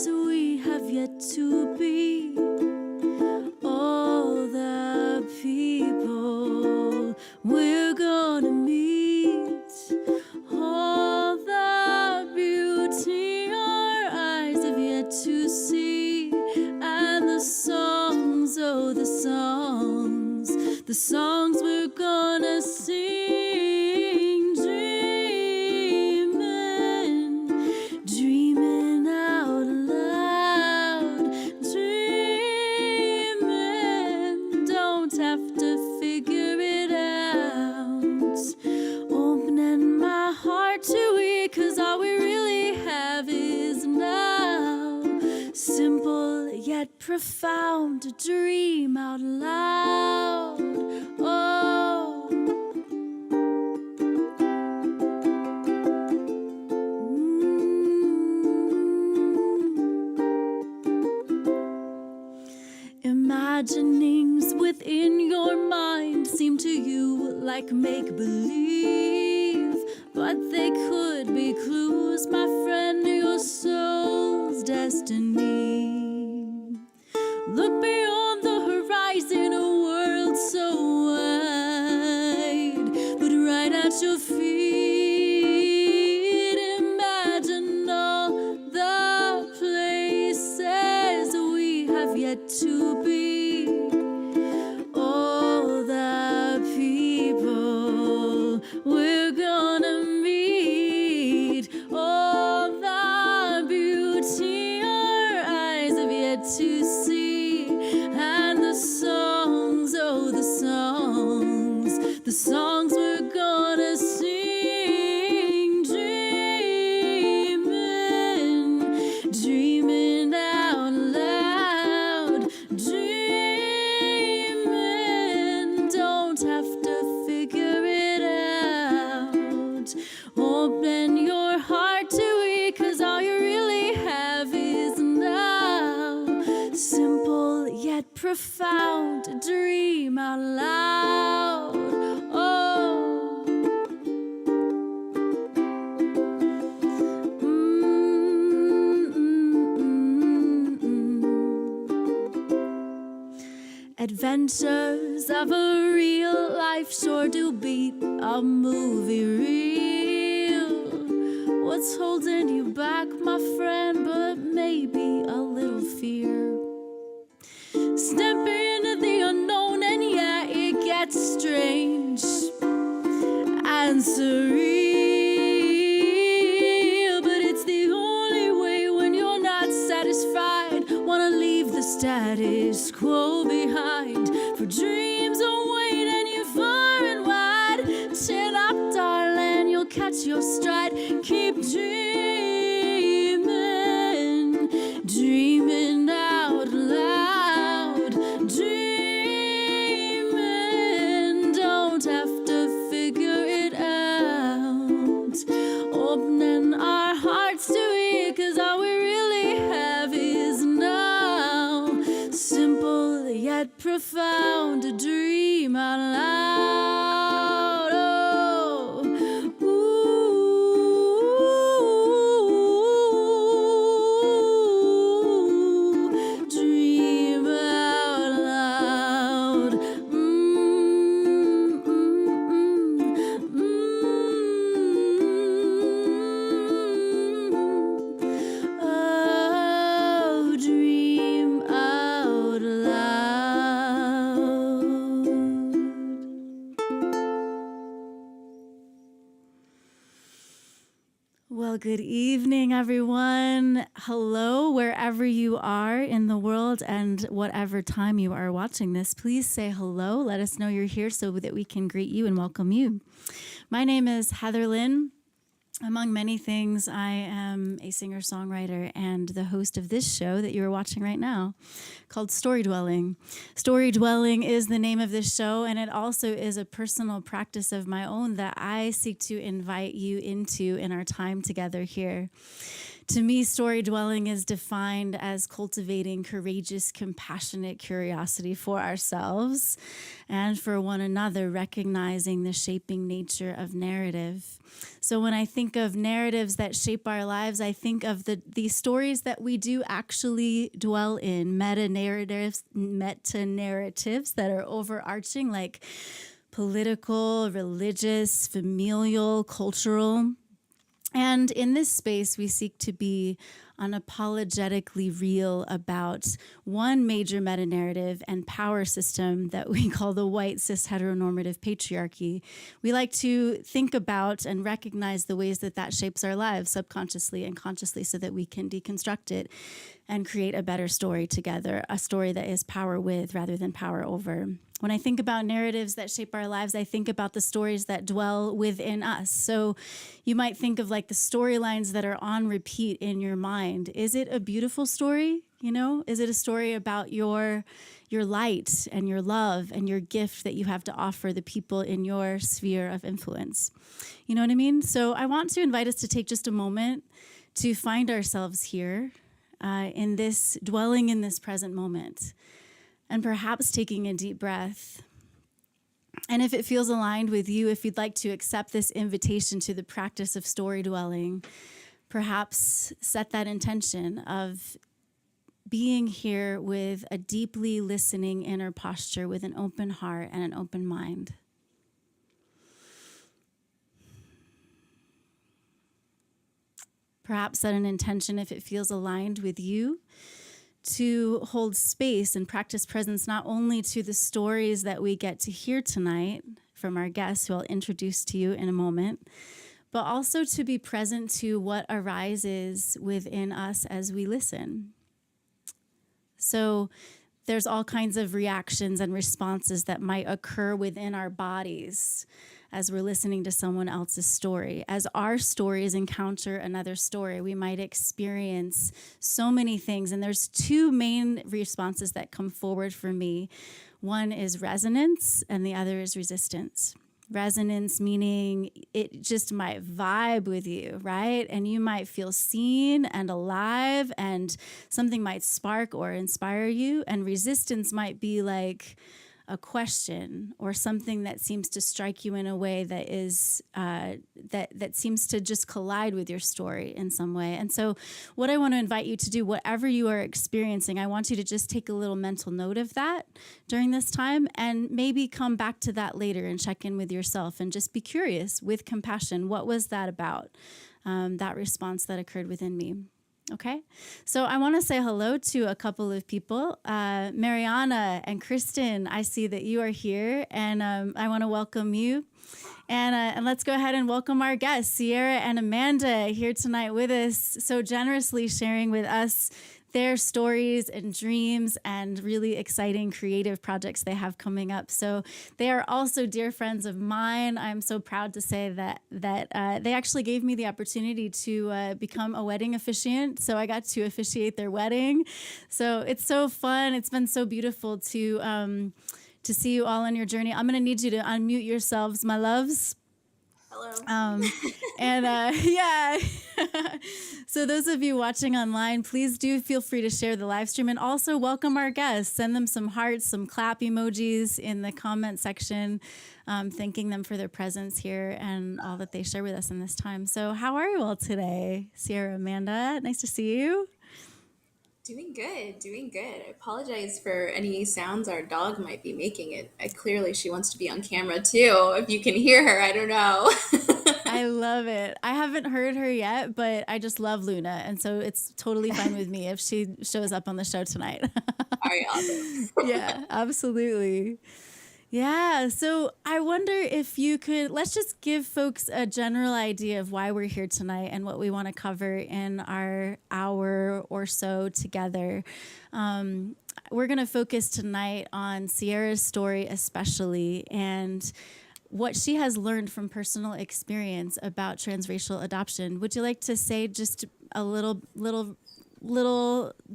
places we have yet to be. All the people we're gonna meet. All the beauty our eyes have yet to see. And the songs, oh the songs we're gonna sing. Dreaming out loud. Dreaming, don't have to figure it out. Opening my heart to it, 'cause all we really have is now. Simple yet profound, to dream out loud. Oh, imaginings within your mind seem to you like make-believe, but they could be clues, my friend, to your soul's destiny. Look beyond the horizon, a world so wide, but right at your feet, imagine all the places we have yet to be. All the people we're gonna meet. All the beauty our eyes have yet to see. And the songs, oh the songs we're gonna sing. Dreaming out loud. Dreaming, don't have to figure it out. Open your heart to it, 'cause all you really have is now. Simple yet profound, to dream out loud. Oh, adventures of a real life sure do beat a movie reel. What's holding you back, my friend, but maybe a little fear? Step into the unknown, and yeah, it gets strange and surreal, but it's the only way when you're not satisfied. Wanna leave the status quo behind, for dreams await and you far and wide. Chin up, darling, you'll catch your stride. Keep dreaming, dreaming out loud. Dreaming, don't have to figure it out. Opening our hearts to it, 'cause all we really have is now. Simple yet profound, to dream out loud. Oh, ooh, dream out loud. Oh, dream out loud. Well, good evening, everyone. Hello, wherever you are in the world and whatever time you are watching this. Please say hello. Let us know you're here so that we can greet you and welcome you. My name is Heatherlyn. Among many things, I am a singer-songwriter and the host of this show that you are watching right now called Storydwelling. Storydwelling is the name of this show, and it also is a personal practice of my own that I seek to invite you into in our time together here. To me, story dwelling is defined as cultivating courageous, compassionate curiosity for ourselves and for one another, recognizing the shaping nature of narrative. So when I think of narratives that shape our lives, I think of the stories that we do actually dwell in, meta-narratives that are overarching, like political, religious, familial, cultural. And in this space, we seek to be unapologetically real about one major meta-narrative and power system that we call the white cis heteronormative patriarchy. We like to think about and recognize the ways that that shapes our lives subconsciously and consciously so that we can deconstruct it and create a better story together, a story that is power with rather than power over. When I think about narratives that shape our lives, I think about the stories that dwell within us. So you might think of like the storylines that are on repeat in your mind. Is it a beautiful story? You know, is it a story about your light and your love and your gift that you have to offer the people in your sphere of influence? You know what I mean? So I want to invite us to take just a moment to find ourselves here in this, dwelling in this present moment. And perhaps taking a deep breath. And if it feels aligned with you, if you'd like to accept this invitation to the practice of story dwelling, perhaps set that intention of being here with a deeply listening inner posture with an open heart and an open mind. Perhaps set an intention, if it feels aligned with you, to hold space and practice presence not only to the stories that we get to hear tonight from our guests, who I'll introduce to you in a moment, but also to be present to what arises within us as we listen. So there's all kinds of reactions and responses that might occur within our bodies as we're listening to someone else's story. As our stories encounter another story, we might experience so many things. And there's two main responses that come forward for me. One is resonance, and the other is resistance. Resonance meaning it just might vibe with you, right? And you might feel seen and alive, and something might spark or inspire you. And resistance might be like a question or something that seems to strike you in a way that is that seems to just collide with your story in some way. And so what I want to invite you to do, whatever you are experiencing, I want you to just take a little mental note of that during this time, and maybe come back to that later and check in with yourself and just be curious with compassion. What was that about? That response that occurred within me. Okay, so I want to say hello to a couple of people. Mariana and Kristen, I see that you are here, and I want to welcome you. And let's go ahead and welcome our guests, Sierra and Amanda, here tonight with us, so generously sharing with us their stories and dreams and really exciting creative projects they have coming up. So they are also dear friends of mine. I'm so proud to say that they actually gave me the opportunity to become a wedding officiant. So I got to officiate their wedding. So it's so fun. It's been so beautiful to see you all on your journey. I'm going to need you to unmute yourselves, my loves. Hello. Yeah. So those of you watching online, please do feel free to share the live stream, and also welcome our guests. Send them some hearts, some clap emojis in the comment section, thanking them for their presence here and all that they share with us in this time. So how are you all today? Sierra, Amanda, nice to see you. Doing good, doing good. I apologize for any sounds our dog might be making. Clearly she wants to be on camera too. If you can hear her, I don't know. I love it. I haven't heard her yet, but I just love Luna. And so it's totally fine with me if she shows up on the show tonight. All right, awesome. Yeah, absolutely. Yeah, so I wonder if you could, let's just give folks a general idea of why we're here tonight and what we want to cover in our hour or so together. We're going to focus tonight on Sierra's story especially, and what she has learned from personal experience about transracial adoption. Would you like to say just a little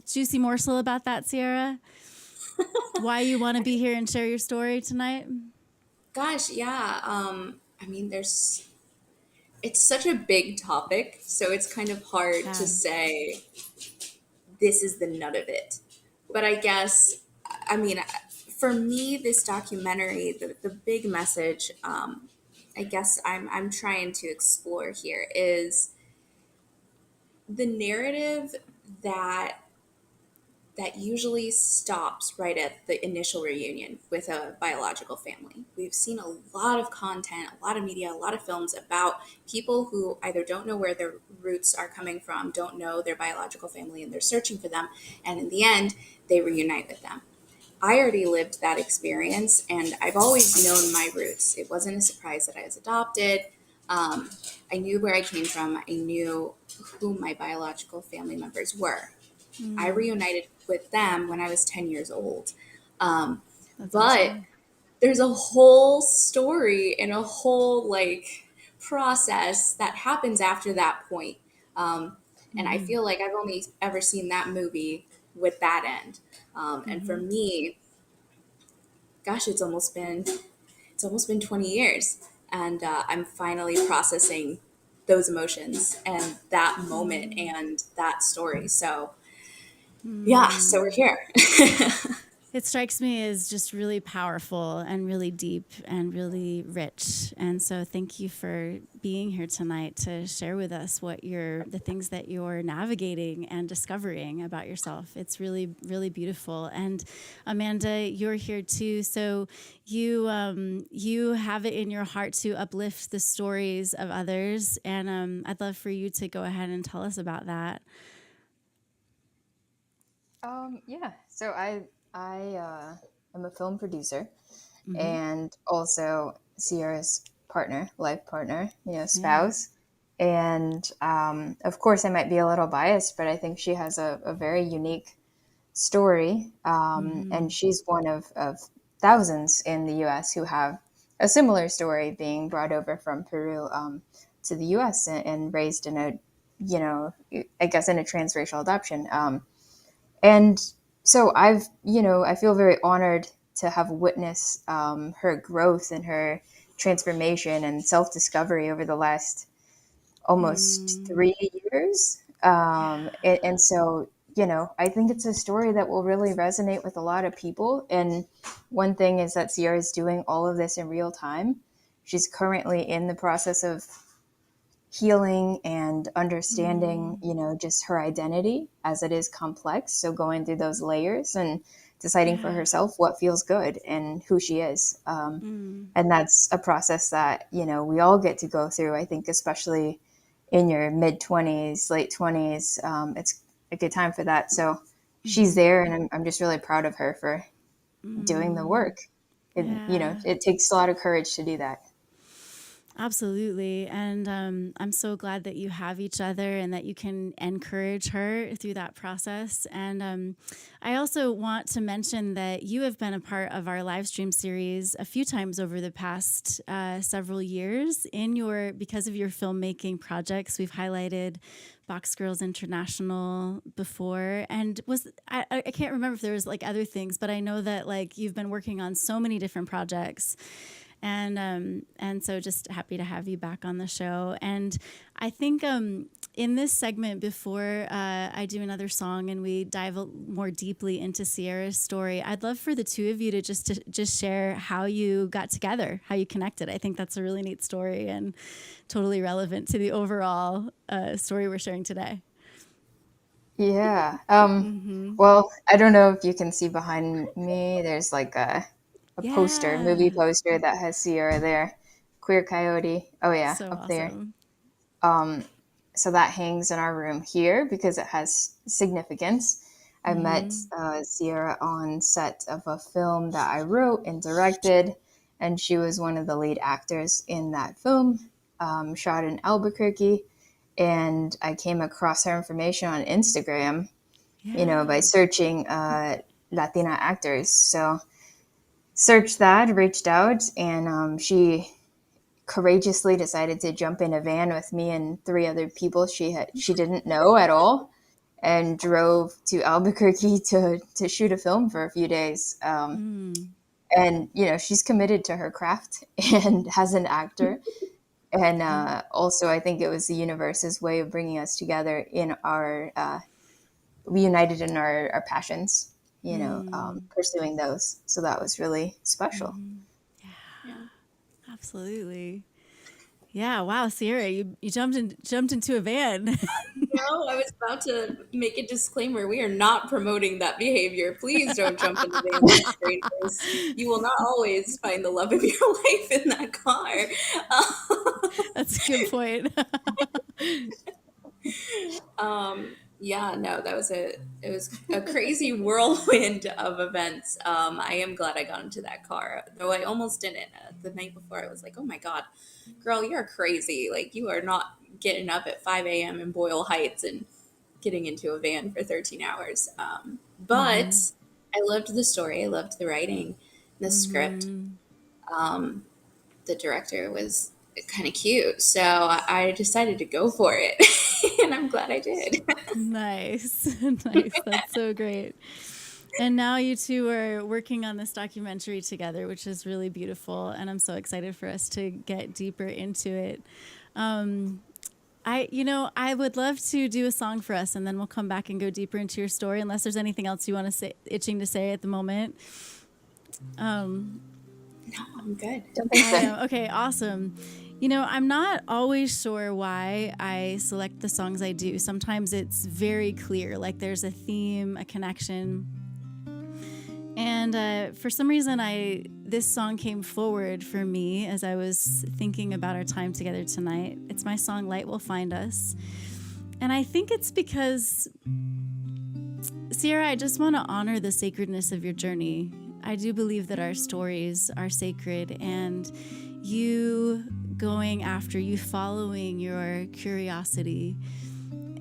juicy morsel about that, Sierra? Why you want to be here and share your story tonight? Gosh, yeah. I mean, it's such a big topic, so it's kind of hard to Yeah. say this is the nut of it. But I guess, I mean, for me, this documentary, the big message, I guess I'm trying to explore here is the narrative that that usually stops right at the initial reunion with a biological family. We've seen a lot of content, a lot of media, a lot of films about people who either don't know where their roots are coming from, don't know their biological family, and they're searching for them. And in the end, they reunite with them. I already lived that experience, and I've always known my roots. It wasn't a surprise that I was adopted. Um, I knew where I came from. I knew who my biological family members were. I Mm, reunited with them when I was 10 years old. Um, that's but awesome. there's a whole story and a whole like process that happens after that point. And I Mm-hmm. feel like I've only ever seen that movie with that end. And for Mm-hmm. me, gosh, it's almost been 20 years, and I'm finally processing those emotions and that moment and that story. So yeah, Mm. so we're here. It strikes me as just really powerful and really deep and really rich. And so thank you for being here tonight to share with us the things that you're navigating and discovering about yourself. It's really, really beautiful. And Amanda, you're here too. So you have it in your heart to uplift the stories of others. And I'd love for you to go ahead and tell us about that. Yeah. So I am a film producer Mm-hmm. and also Sierra's partner, life partner, Yeah. spouse. And of course, I might be a little biased, but I think she has a very unique story. Mm-hmm. And she's one of thousands in the US who have a similar story being brought over from Peru to the US and raised in a, I guess in a transracial adoption. And so I feel very honored to have witnessed her growth and her transformation and self discovery over the last almost Mm. 3 years. Yeah. And so, I think it's a story that will really resonate with a lot of people. And one thing is that Sierra is doing all of this in real time. She's currently in the process of healing and understanding, Mm. just her identity as it is complex. So going through those layers and deciding for Yeah. herself what feels good and who she is. Mm. And that's a process that, we all get to go through. I think, especially in your mid 20s, late 20s, it's a good time for that. So she's Mm-hmm. there, and I'm just really proud of her for doing the Mm. work. And, Yeah. it takes a lot of courage to do that. Absolutely. And I'm so glad that you have each other and that you can encourage her through that process. And I also want to mention that you have been a part of our live stream series a few times over the past several years because of your filmmaking projects. We've highlighted Box Girls International before, and I can't remember if there was like other things, but I know that like you've been working on so many different projects, and so just happy to have you back on the show. And I think in this segment, before I do another song and we dive more deeply into Sierra's story, I'd love for the two of you to just share how you got together, how you connected. I think that's a really neat story and totally relevant to the overall story we're sharing today. Yeah. Mm-hmm. Well, I don't know if you can see behind me. There's like a poster, movie Yeah. poster that has Sierra there. Queer Coyote. Oh yeah, So up there. awesome. So that hangs in our room here because it has significance. I met Mm-hmm. Sierra on set of a film that I wrote and directed, and she was one of the lead actors in that film, shot in Albuquerque. And I came across her information on Instagram, Yeah. by searching Latina actors. So searched that, reached out, and she courageously decided to jump in a van with me and three other people she didn't know at all, and drove to Albuquerque to shoot a film for a few days. Mm. And she's committed to her craft and as an actor. And also, I think it was the universe's way of bringing us together in our, we united in our passions, pursuing those. So that was really special. Yeah. Absolutely. Yeah. Wow, Sierra, you jumped into a van. No, I was about to make a disclaimer. We are not promoting that behavior. Please don't jump into vans with strangers. You will not always find the love of your life in that car. That's a good point. Yeah, no, it was a crazy whirlwind of events. I am glad I got into that car, though I almost didn't. The night before, I was like, oh my God, girl, you're crazy. Like, you are not getting up at 5 a.m. in Boyle Heights and getting into a van for 13 hours. But I loved the story. I loved the writing, the script. The director was kind of cute. So I decided to go for it. And I'm glad I did. Nice. Nice. That's so great. And now you two are working on this documentary together, which is really beautiful. And I'm so excited for us to get deeper into it. I would love to do a song for us, and then we'll come back and go deeper into your story, unless there's anything else you want to say, itching to say at the moment. No, I'm good. Don't think so. Okay, awesome. I'm not always sure why I select the songs I do. Sometimes it's very clear, like there's a theme, a connection. And for some reason, this song came forward for me as I was thinking about our time together tonight. It's my song, Light Will Find Us. And I think it's because, Sierra, I just want to honor the sacredness of your journey. I do believe that our stories are sacred, and you following your curiosity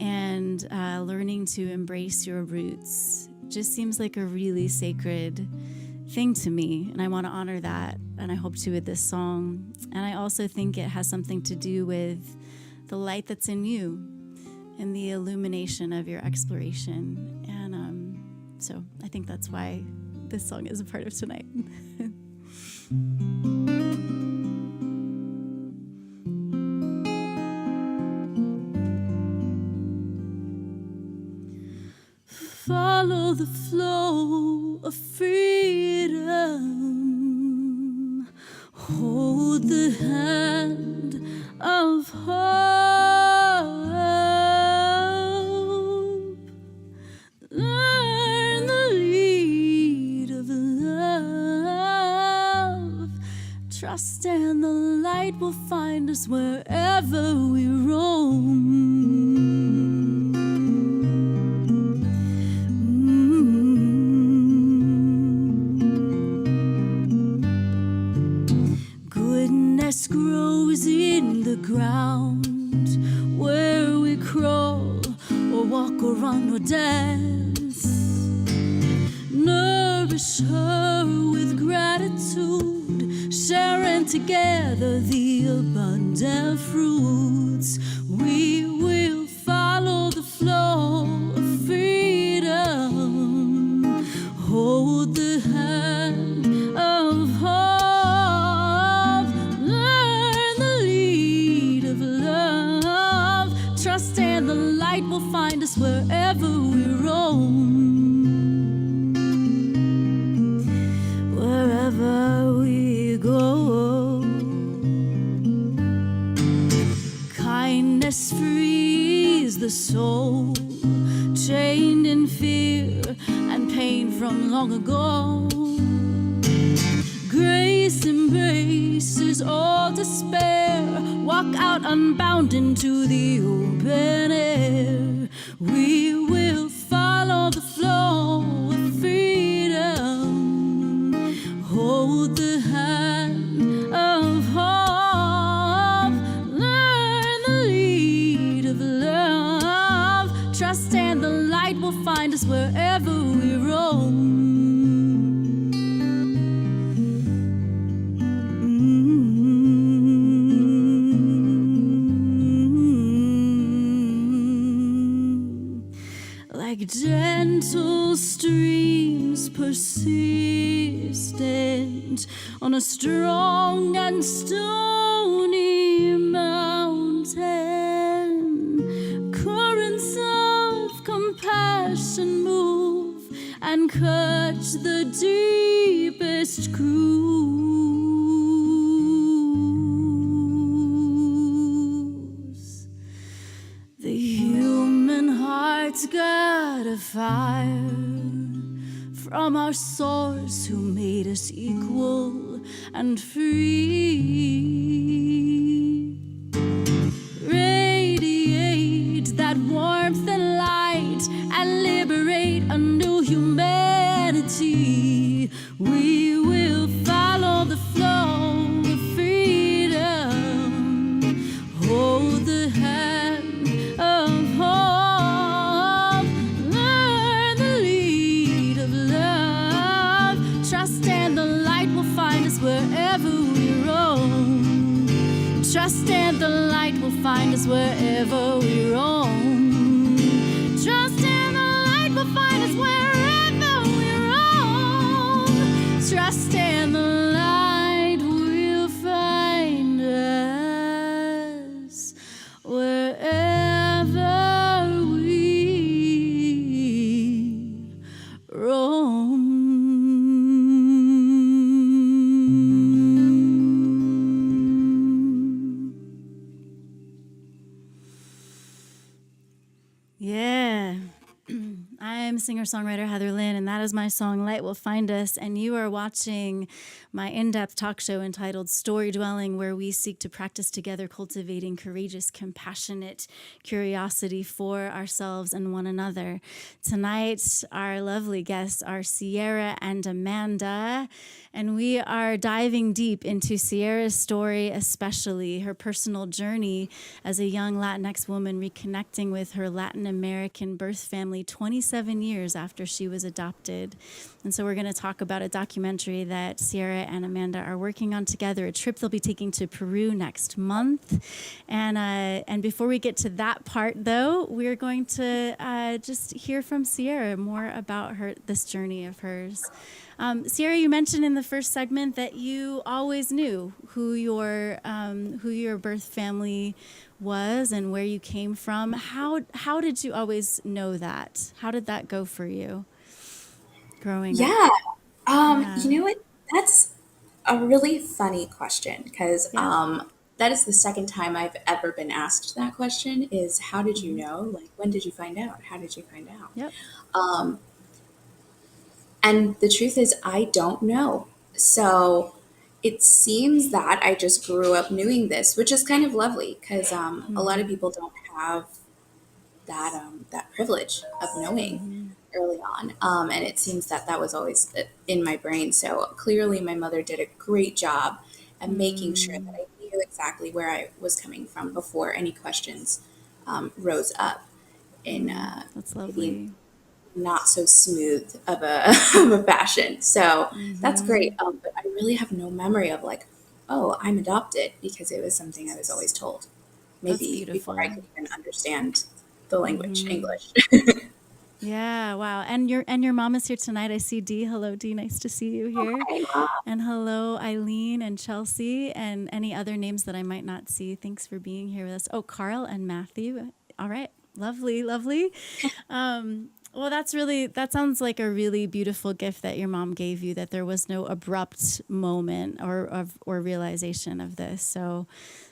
and learning to embrace your roots just seems like a really sacred thing to me, and I want to honor that, and I hope to with this song. And I also think it has something to do with the light that's in you and the illumination of your exploration. And so I think that's why this song is a part of tonight. Follow the flow of freedom. Hold the hand of hope. Learn the lead of love. Trust and the light will find us wherever we roam. Goodness grows in the ground where we crawl or walk or run or dance. Nourish her with gratitude, sharing together the abundant fruits. We will follow the flow of freedom, hold the hand of hope, learn the lead of love. Trust and the light will find us wherever we roam. Wherever we go, kindness frees the soul, chained in fear and pain from long ago. Grace embraces all despair. Walk out unbound into the open air. We will follow the flow of freedom, hold the hand of hope, learn the lead of love. Trust and the light will find us wherever we roam. Like gentle streams persistent on a strong and stony mountain. mountain, currents of compassion move and catch the deepest cruise. The human heart's got a fire from our source who made us equal and free. Radiate that warmth and light and liberate a new humanity. We will follow the flow of freedom, hold the hand of hope, learn the lead of love, trust and the light will find us wherever we roam. Trust and the light will find us wherever we roam. Trust and the light will find us wherever we roam. Trust and the light will find us wherever we roam. Yeah. I'm singer-songwriter Heatherlyn, and that is my song Light Will Find Us, and you are watching my in-depth talk show entitled Storydwelling, where we seek to practice together cultivating courageous, compassionate curiosity for ourselves and one another. Tonight, our lovely guests are Sierra and Amanda, and we are diving deep into Sierra's story, especially her personal journey as a young Latinx woman reconnecting with her Latin American birth family 27 years after she was adopted. And so we're going to talk about a documentary that Sierra and Amanda are working on together, a trip they'll be taking to Peru next month. And before we get to that part, though, we're going to just hear from Sierra more about this journey of hers. Sierra, you mentioned in the first segment that you always knew who your birth family was and where you came from. How did you always know that? How did that go for you growing up? Yeah. Yeah. You know what? That's a really funny question because Yeah. that is the second time I've ever been asked that question is how did you know? Like, when did you find out? How did you find out? Yep. And the truth is, I don't know. So it seems that I just grew up knowing this, which is kind of lovely because a lot of people don't have that privilege of knowing early on. And it seems that that was always in my brain. So clearly, my mother did a great job at making sure that I knew exactly where I was coming from before any questions rose up in That's maybe lovely. not so smooth of a, of a fashion. So that's great. But I really have no memory of like, oh, I'm adopted because it was something I was always told. That's Maybe before I beautiful. could even understand the language, English. Yeah, wow. And your mom is here tonight. I see Dee. Hello, Dee. Nice to see you here. Hi, Mom. And hello, Eileen and Chelsea and any other names that I might not see. Thanks for being here with us. Oh, Carl and Matthew. All right. Lovely, lovely. Well, that sounds like a really beautiful gift that your mom gave you, that there was no abrupt moment or realization of this. So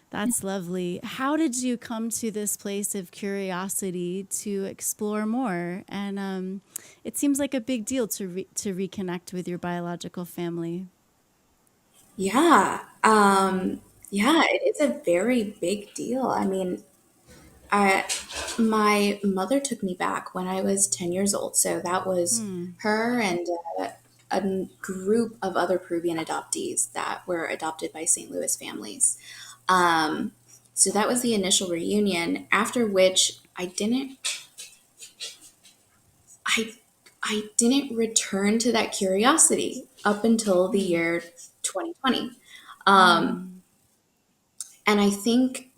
that's lovely. How did you come to this place of curiosity to explore more? And it seems like a big deal to reconnect with your biological family. Yeah. Yeah, it is a very big deal. I mean, I, my mother took me back when I was 10 years old. So that was her and a group of other Peruvian adoptees that were adopted by St. Louis families. Um, so that was the initial reunion, after which I, I didn't return to that curiosity up until the year 2020. Um, and I think,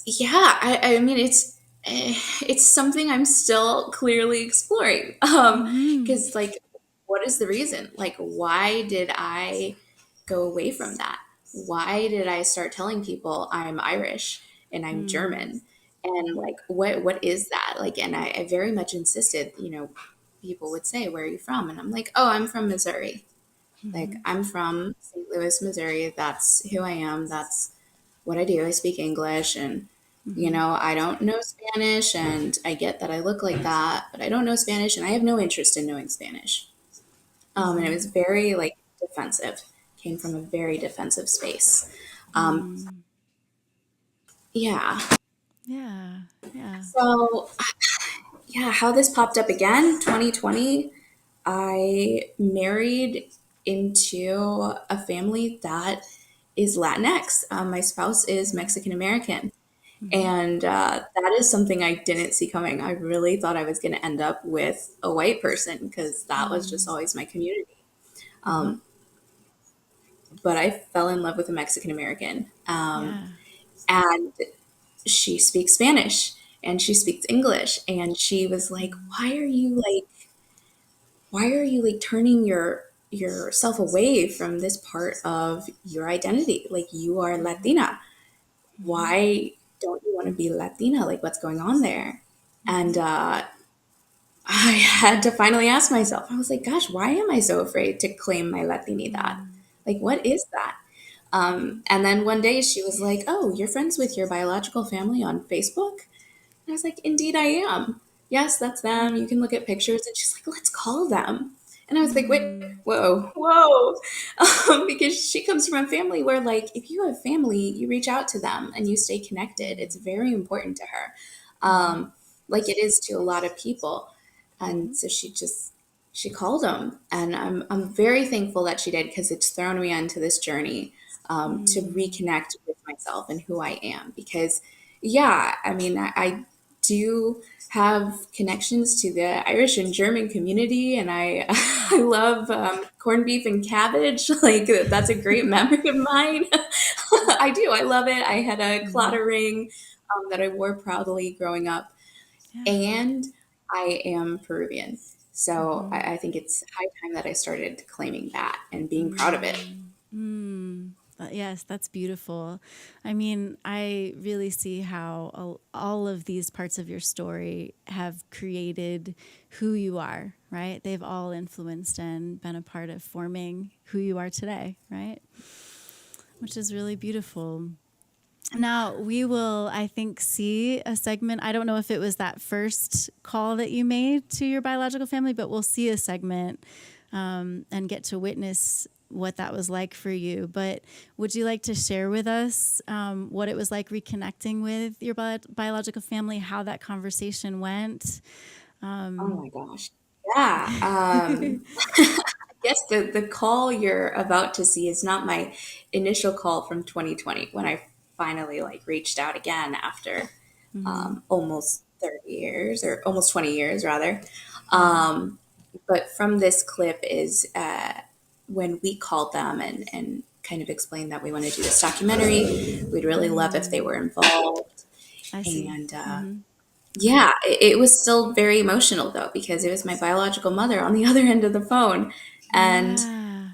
yeah, I mean, it's something I'm still clearly exploring. Mm-hmm. Because like, what is the reason? Like, why did I go away from that? why did I start telling people I'm Irish and I'm German? And like, what is that? Like, and I very much insisted, people would say, where are you from? And I'm like, oh, I'm from Missouri. Like, I'm from St. Louis, Missouri. That's who I am. That's what I do. I speak English and, I don't know Spanish and I get that I look like that, but I don't know Spanish and I have no interest in knowing Spanish. And it was very like defensive, came from a very defensive space. Um, yeah. Yeah. Yeah. So, yeah, how this popped up again, 2020, I married into a family that is Latinx. My spouse is Mexican American. And that is something I didn't see coming. I really thought I was going to end up with a white person because that was just always my community. But I fell in love with a Mexican American. Yeah. And she speaks Spanish and she speaks English. And she was like, why are you like turning yourself away from this part of your identity? Like you are Latina. Why don't you want to be Latina? Like what's going on there? And I had to finally ask myself, I was like, gosh, why am I so afraid to claim my Latinidad? Like, what is that? And then one day she was like, oh, you're friends with your biological family on Facebook? And I was like, indeed, I am. Yes, that's them. You can look at pictures. And she's like, let's call them. And I was like, wait, whoa, whoa. Because she comes from a family where, like, if you have family, you reach out to them and you stay connected. It's very important to her, like it is to a lot of people. And so she called them. And I'm very thankful that she did because it's thrown me onto this journey to reconnect with myself and who I am. Because, yeah, I mean, I do have connections to the Irish and German community, and I I love corned beef and cabbage. Like that's a great memory of mine. I do. I love it. I had a clatter ring that I wore proudly growing up, Yeah. and I am Peruvian. So I think it's high time that I started claiming that and being proud of it. Yes, that's beautiful. I mean, I really see how all of these parts of your story have created who you are, right? They've all influenced and been a part of forming who you are today, right? Which is really beautiful. Now, we will, I think, see a segment. I don't know if it was that first call that you made to your biological family, but we'll see a segment and get to witness what that was like for you. But would you like to share with us what it was like reconnecting with your biological family, how that conversation went? Oh my gosh. Yeah. I guess the call you're about to see is not my initial call from 2020 when I finally like reached out again after almost 30 years or almost 20 years rather. But from this clip is when we called them and kind of explained that we want to do this documentary. We'd really love if they were involved. I see. And yeah, it was still very emotional though, because it was my biological mother on the other end of the phone. And Yeah.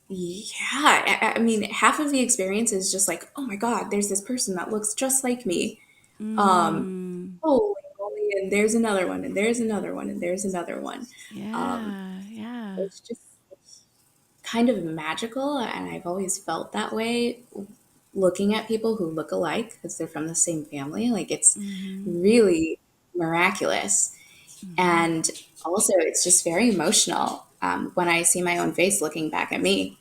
yeah, I mean, half of the experience is just like, oh my God, there's this person that looks just like me. Um, holy moly, and there's another one, and there's another one, and there's another one. Um, Yeah. Yeah. it's just kind of magical, and I've always felt that way looking at people who look alike because they're from the same family. Like it's really miraculous. And also, it's just very emotional when I see my own face looking back at me.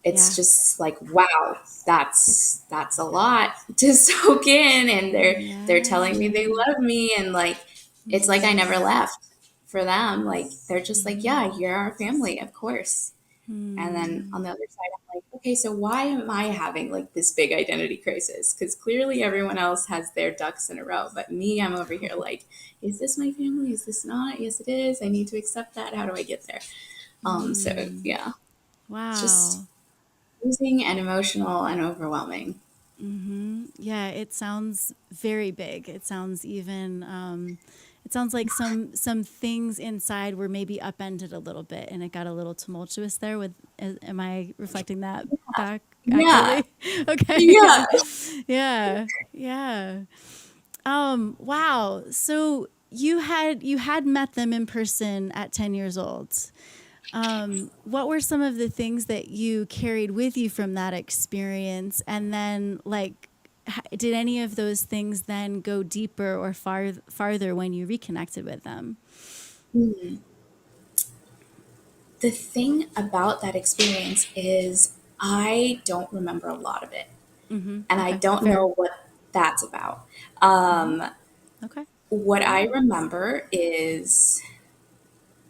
It's Yeah. just like, wow, that's a lot to soak in. And they're telling me Yeah. they love me, and like it's like I never left for them. Like they're just like, yeah, you're our family, of course. And then on the other side, I'm like, okay, so why am I having like this big identity crisis? Because clearly everyone else has their ducks in a row. But me, I'm over here like, is this my family? Is this not? Yes, it is. I need to accept that. How do I get there? So yeah, it's just Wow. confusing and emotional and overwhelming. Yeah, it sounds very big. It sounds even. It sounds like some things inside were maybe upended a little bit, and it got a little tumultuous there. With, am I reflecting that? back Yeah. accurately? Okay. Yeah. Yeah. Yeah. Wow. So you had met them in person at 10 years old. What were some of the things that you carried with you from that experience? And then, like, did any of those things then go deeper or farther when you reconnected with them? The thing about that experience is I don't remember a lot of it, and I Okay. don't Fair. know what that's about. Um, Okay. what I remember is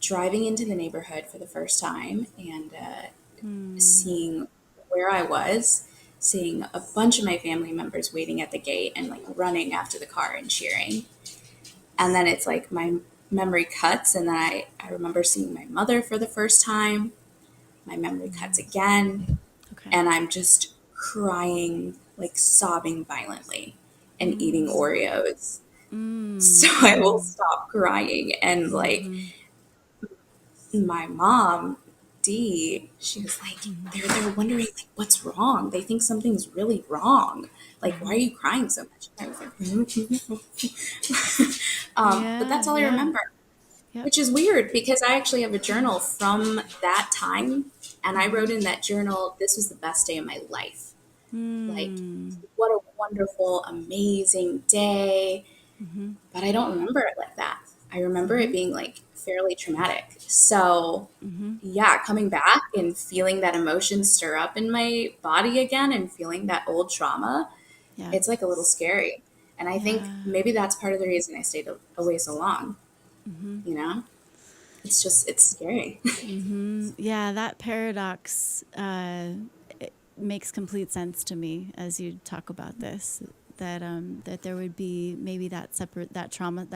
driving into the neighborhood for the first time and seeing where I was, seeing a bunch of my family members waiting at the gate and like running after the car and cheering. And then it's like my memory cuts, and then I remember seeing my mother for the first time. My memory cuts again, Okay. and I'm just crying, like sobbing violently and eating Oreos. So I will stop crying and like my mom, Dee, she was like, they're wondering like what's wrong. They think something's really wrong. Like, why are you crying so much? And I was like, but that's Yeah. all I Yeah. remember, Yep. which is weird because I actually have a journal from that time, and I wrote in that journal, "This was the best day of my life. Like, what a wonderful, amazing day." But I don't remember it like that. I remember it being like fairly traumatic. So, yeah, coming back and feeling that emotion stir up in my body again and feeling that old trauma, Yeah. it's like a little scary. And I think Yeah. maybe that's part of the reason I stayed away so long, you know? It's just, it's scary. Yeah, that paradox it makes complete sense to me as you talk about this. That there would be maybe that trauma,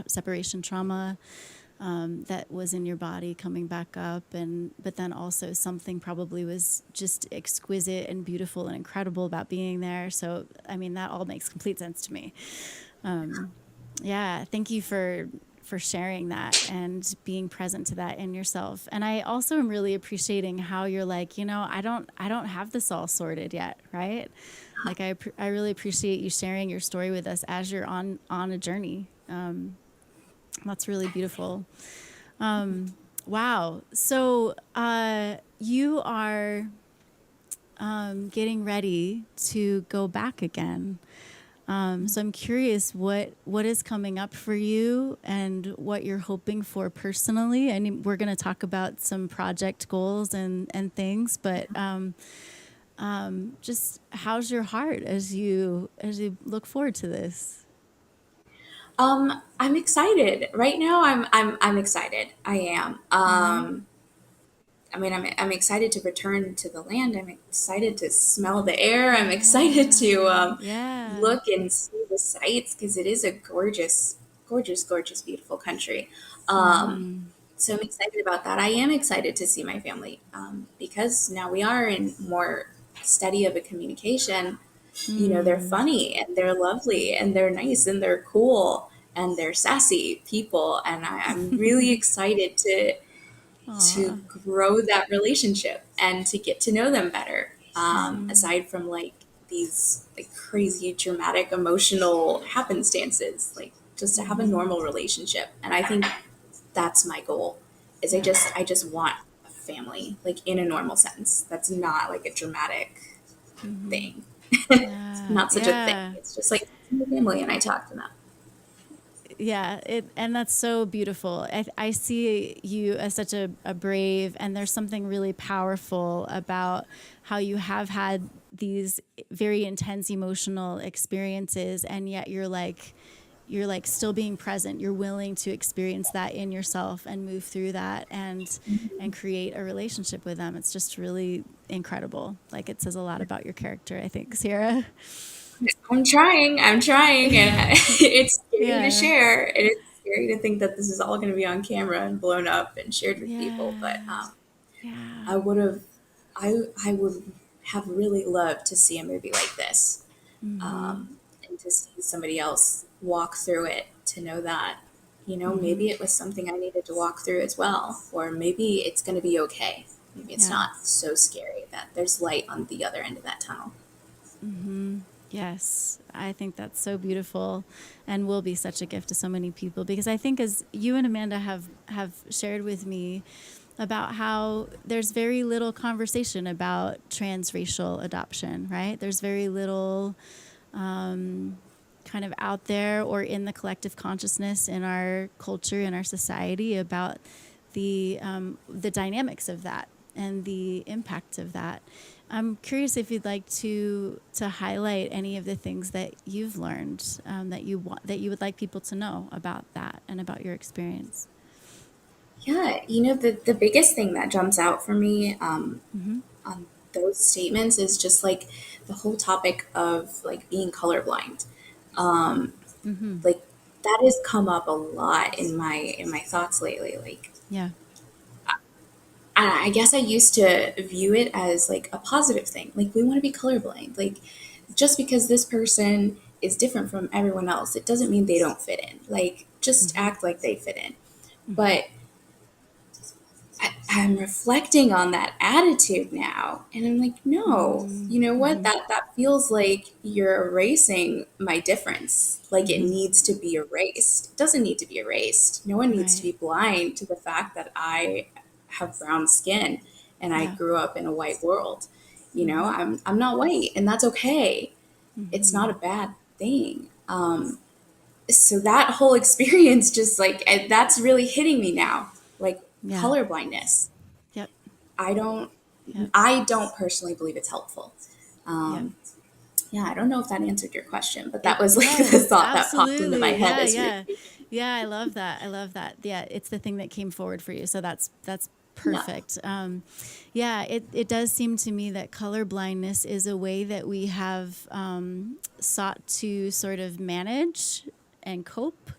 separation trauma that was in your body coming back up, and but then also something probably was just exquisite and beautiful and incredible about being there. So I mean, that all makes complete sense to me. Yeah, thank you for sharing that and being present to that in yourself. And I also am really appreciating how you're like, I don't have this all sorted yet, right? Like I really appreciate you sharing your story with us as you're on a journey. That's really beautiful. Wow. So you are getting ready to go back again. So I'm curious what is coming up for you and what you're hoping for personally. And we're going to talk about some project goals and things, but just how's your heart as you look forward to this? I'm excited. Right now I'm excited. I am. I mean, I'm excited to return to the land. I'm excited to smell the air. I'm excited to Yeah, yeah. look and see the sights because it is a gorgeous, gorgeous, gorgeous, beautiful country. So I'm excited about that. I am excited to see my family because now we are in more steady of a communication. You know, they're funny and they're lovely and they're nice and they're cool and they're sassy people. And I'm really excited to Aw. grow that relationship and to get to know them better. Aside from like these like crazy dramatic emotional happenstances, like just to have a normal relationship. And I think that's my goal is Yeah, I just want a family, like in a normal sense. That's not like a dramatic thing. It's yeah, not such a thing. yeah. It's just like my family and I talk to them. Yeah, and that's so beautiful. I see you as such a brave, and there's something really powerful about how you have had these very intense emotional experiences, and yet you're like still being present. You're willing to experience that in yourself and move through that and create a relationship with them. It's just really incredible. Like it says a lot about your character, I think, Sierra. I'm trying, and it's scary to Yeah. share. And it's scary to think that this is all going to be on camera and blown up and shared with people. But Yeah. Yeah. I would have, I would have really loved to see a movie like this, and to see somebody else walk through it. To know that, maybe it was something I needed to walk through as well, or maybe it's going to be okay. maybe it's Yeah. not so scary, that there's light on the other end of that tunnel. Yes, I think that's so beautiful and will be such a gift to so many people, because I think, as you and Amanda have shared with me about how there's very little conversation about transracial adoption, right? There's very little kind of out there or in the collective consciousness in our culture, in our society, about the dynamics of that and the impact of that. I'm curious if you'd like to highlight any of the things that you've learned, that you would like people to know about that and about your experience. Yeah, the biggest thing that jumps out for me Mm-hmm. on those statements is just like the whole topic of like being colorblind. Um, Mm-hmm. like that has come up a lot in my thoughts lately. Like Yeah. I guess I used to view it as like a positive thing. Like we want to be colorblind. Like just because this person is different from everyone else, it doesn't mean they don't fit in. Like just Mm-hmm. act like they fit in. Mm-hmm. But I'm reflecting on that attitude now, and I'm like, no, you know what? Mm-hmm. That feels like you're erasing my difference. Like it Mm-hmm. needs to be erased. It doesn't need to be erased. No one needs to Right. be blind to the fact that I have brown skin and I Yeah. grew up in a white world. Mm-hmm. I'm not white, and that's okay. It's Mm-hmm. not a bad thing. So that whole experience just like that's really hitting me now. Like Yeah. colorblindness. Yep. I don't Yep. I don't personally believe it's helpful. Yep. Um, yeah, I don't know if that answered your question, but that It was like the does, thought that popped into my absolutely. head Yeah, as you. yeah. Yeah, I love that. I love that. Yeah, it's the thing that came forward for you. So that's Yeah. perfect. Yeah, it does seem to me that color blindness is a way that we have sought to sort of manage and cope,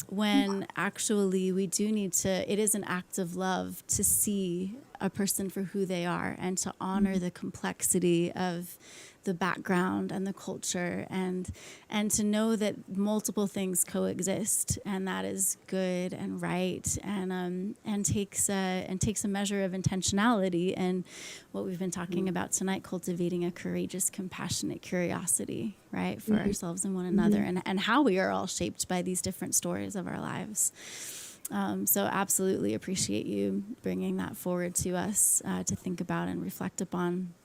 when actually we do need to, it is an act of love to see a person for who they are and to honor the complexity of the background and the culture, and to know that multiple things coexist, and that is good and right, and takes a measure of intentionality, and what we've been talking about tonight, cultivating a courageous, compassionate curiosity, right, for ourselves and one another, and how we are all shaped by these different stories of our lives. So absolutely appreciate you bringing that forward to us, to think about and reflect upon,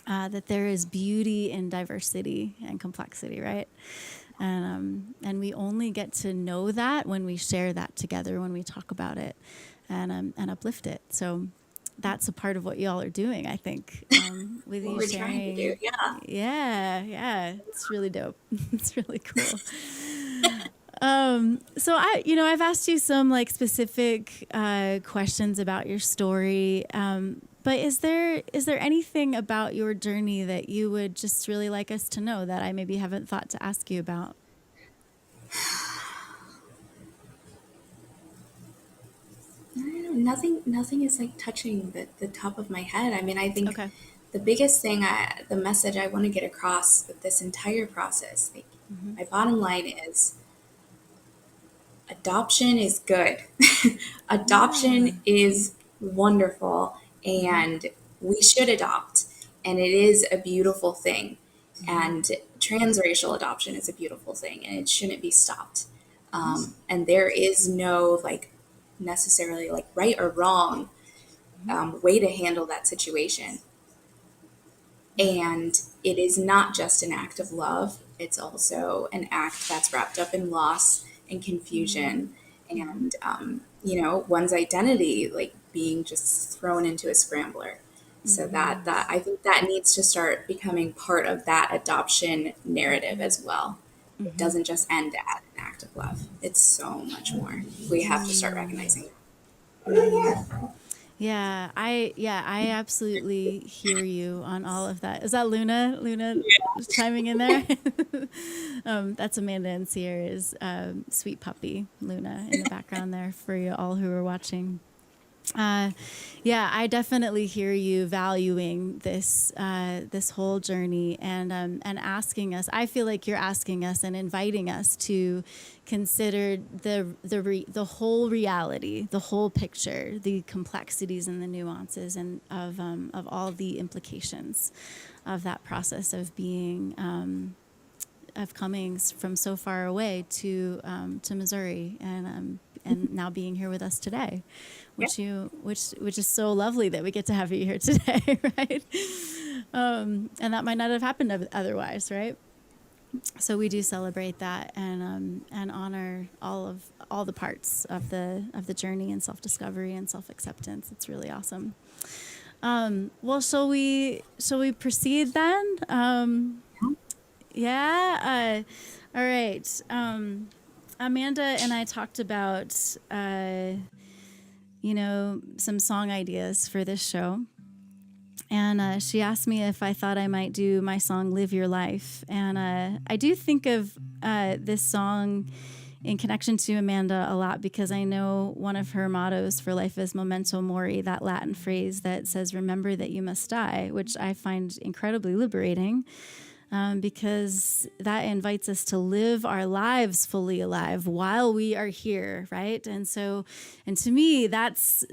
that there is beauty in diversity and complexity, right? And we only get to know that when we share that together, when we talk about it, and uplift it. So that's a part of what y'all are doing, I think, with What you we're trying to do, sharing. yeah. Yeah, yeah, it's really dope. It's really cool. So I've asked you some like specific questions about your story. But is there anything about your journey that you would just really like us to know that I maybe haven't thought to ask you about? I don't know, nothing is like touching the top of my head. I mean, I think Okay. the biggest thing, the message I want to get across with this entire process, like Mm-hmm. my bottom line is adoption is good. Yeah. Adoption is wonderful, Mm-hmm. and we should adopt, and it is a beautiful thing. Mm-hmm. And transracial adoption is a beautiful thing, and it shouldn't be stopped. And there is no like necessarily like right or wrong Mm-hmm. way to handle that situation. Yeah. And it is not just an act of love, it's also an act that's wrapped up in loss and confusion Mm-hmm. and, one's identity like being just thrown into a scrambler. So Mm-hmm. that I think that needs to start becoming part of that adoption narrative as well. It Mm-hmm. doesn't just end at an act of love. It's so much more. We have to start recognizing that. Mm-hmm. I absolutely hear you on all of that. Is that Luna? Luna chiming in there? That's Amanda and Sierra's sweet puppy, Luna, in the background there for you all who are watching. Yeah, I definitely hear you valuing this this whole journey and asking us. I feel like you're asking us and inviting us to consider the whole reality, the whole picture, the complexities and the nuances, and of all the implications of that process of being. Of coming from so far away to Missouri and now being here with us today, which is so lovely that we get to have you here today, right? And that might not have happened otherwise, right? So we do celebrate that and honor all the parts of the journey and self-discovery and self-acceptance. It's really awesome. Well, shall we proceed then? Yeah. All right. Amanda and I talked about, some song ideas for this show. And she asked me if I thought I might do my song, Live Your Life. And I do think of this song in connection to Amanda a lot because I know one of her mottos for life is memento mori, that Latin phrase that says, remember that you must die, which I find incredibly liberating. Because that invites us to live our lives fully alive while we are here, right? And to me, that's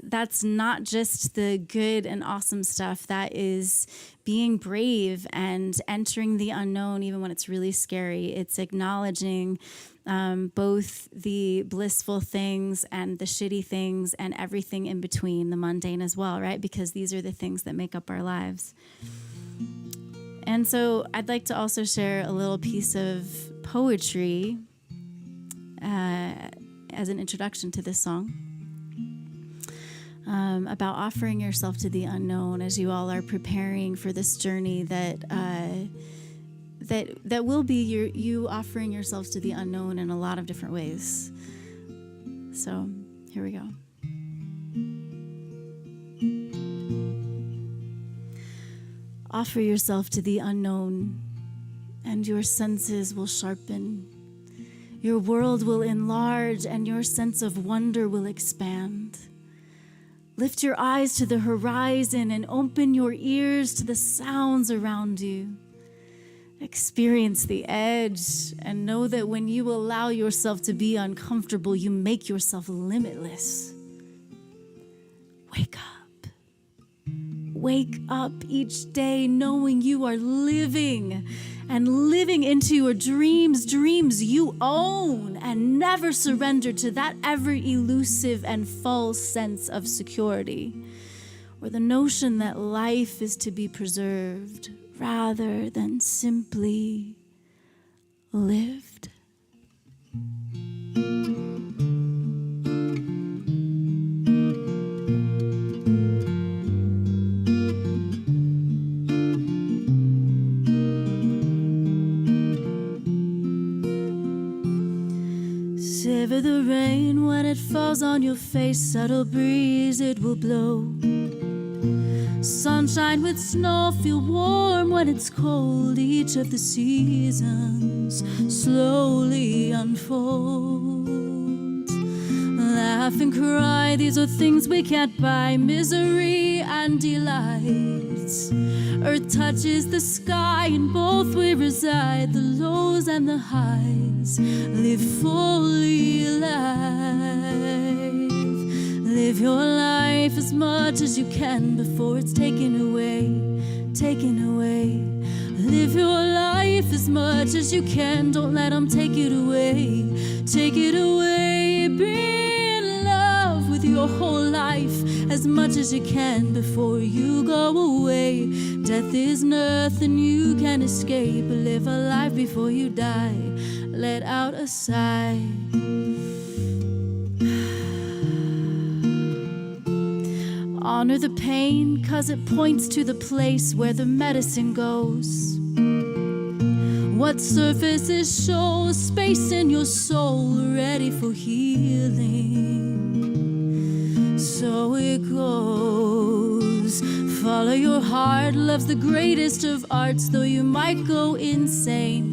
not just the good and awesome stuff. That is being brave and entering the unknown, even when it's really scary. It's acknowledging both the blissful things and the shitty things and everything in between, the mundane as well, right? Because these are the things that make up our lives. And so I'd like to also share a little piece of poetry as an introduction to this song about offering yourself to the unknown as you all are preparing for this journey that will be you offering yourselves to the unknown in a lot of different ways. So here we go. Offer yourself to the unknown, and your senses will sharpen. Your world will enlarge, and your sense of wonder will expand. Lift your eyes to the horizon and open your ears to the sounds around you. Experience the edge, and know that when you allow yourself to be uncomfortable, you make yourself limitless. Wake up. Wake up each day knowing you are living and living into your dreams you own, and never surrender to that ever elusive and false sense of security, or the notion that life is to be preserved rather than simply lived. Savor the rain when it falls on your face, subtle breeze it will blow. Sunshine with snow, feel warm when it's cold. Each of the seasons slowly unfold. Laugh and cry, these are things we can't buy. Misery and delights. Earth touches the sky, in both we reside. The lows and the highs, live fully alive. Live your life as much as you can before it's taken away, taken away. Live your life as much as you can, don't let them take it away, take it away. Be in love with your whole life as much as you can before you go away. Death is nothing you can escape. Live a life before you die. Let out a sigh. Honor the pain, 'cause it points to the place where the medicine goes. What surfaces show space in your soul ready for healing. So it goes. Follow your heart, love's the greatest of arts, though you might go insane.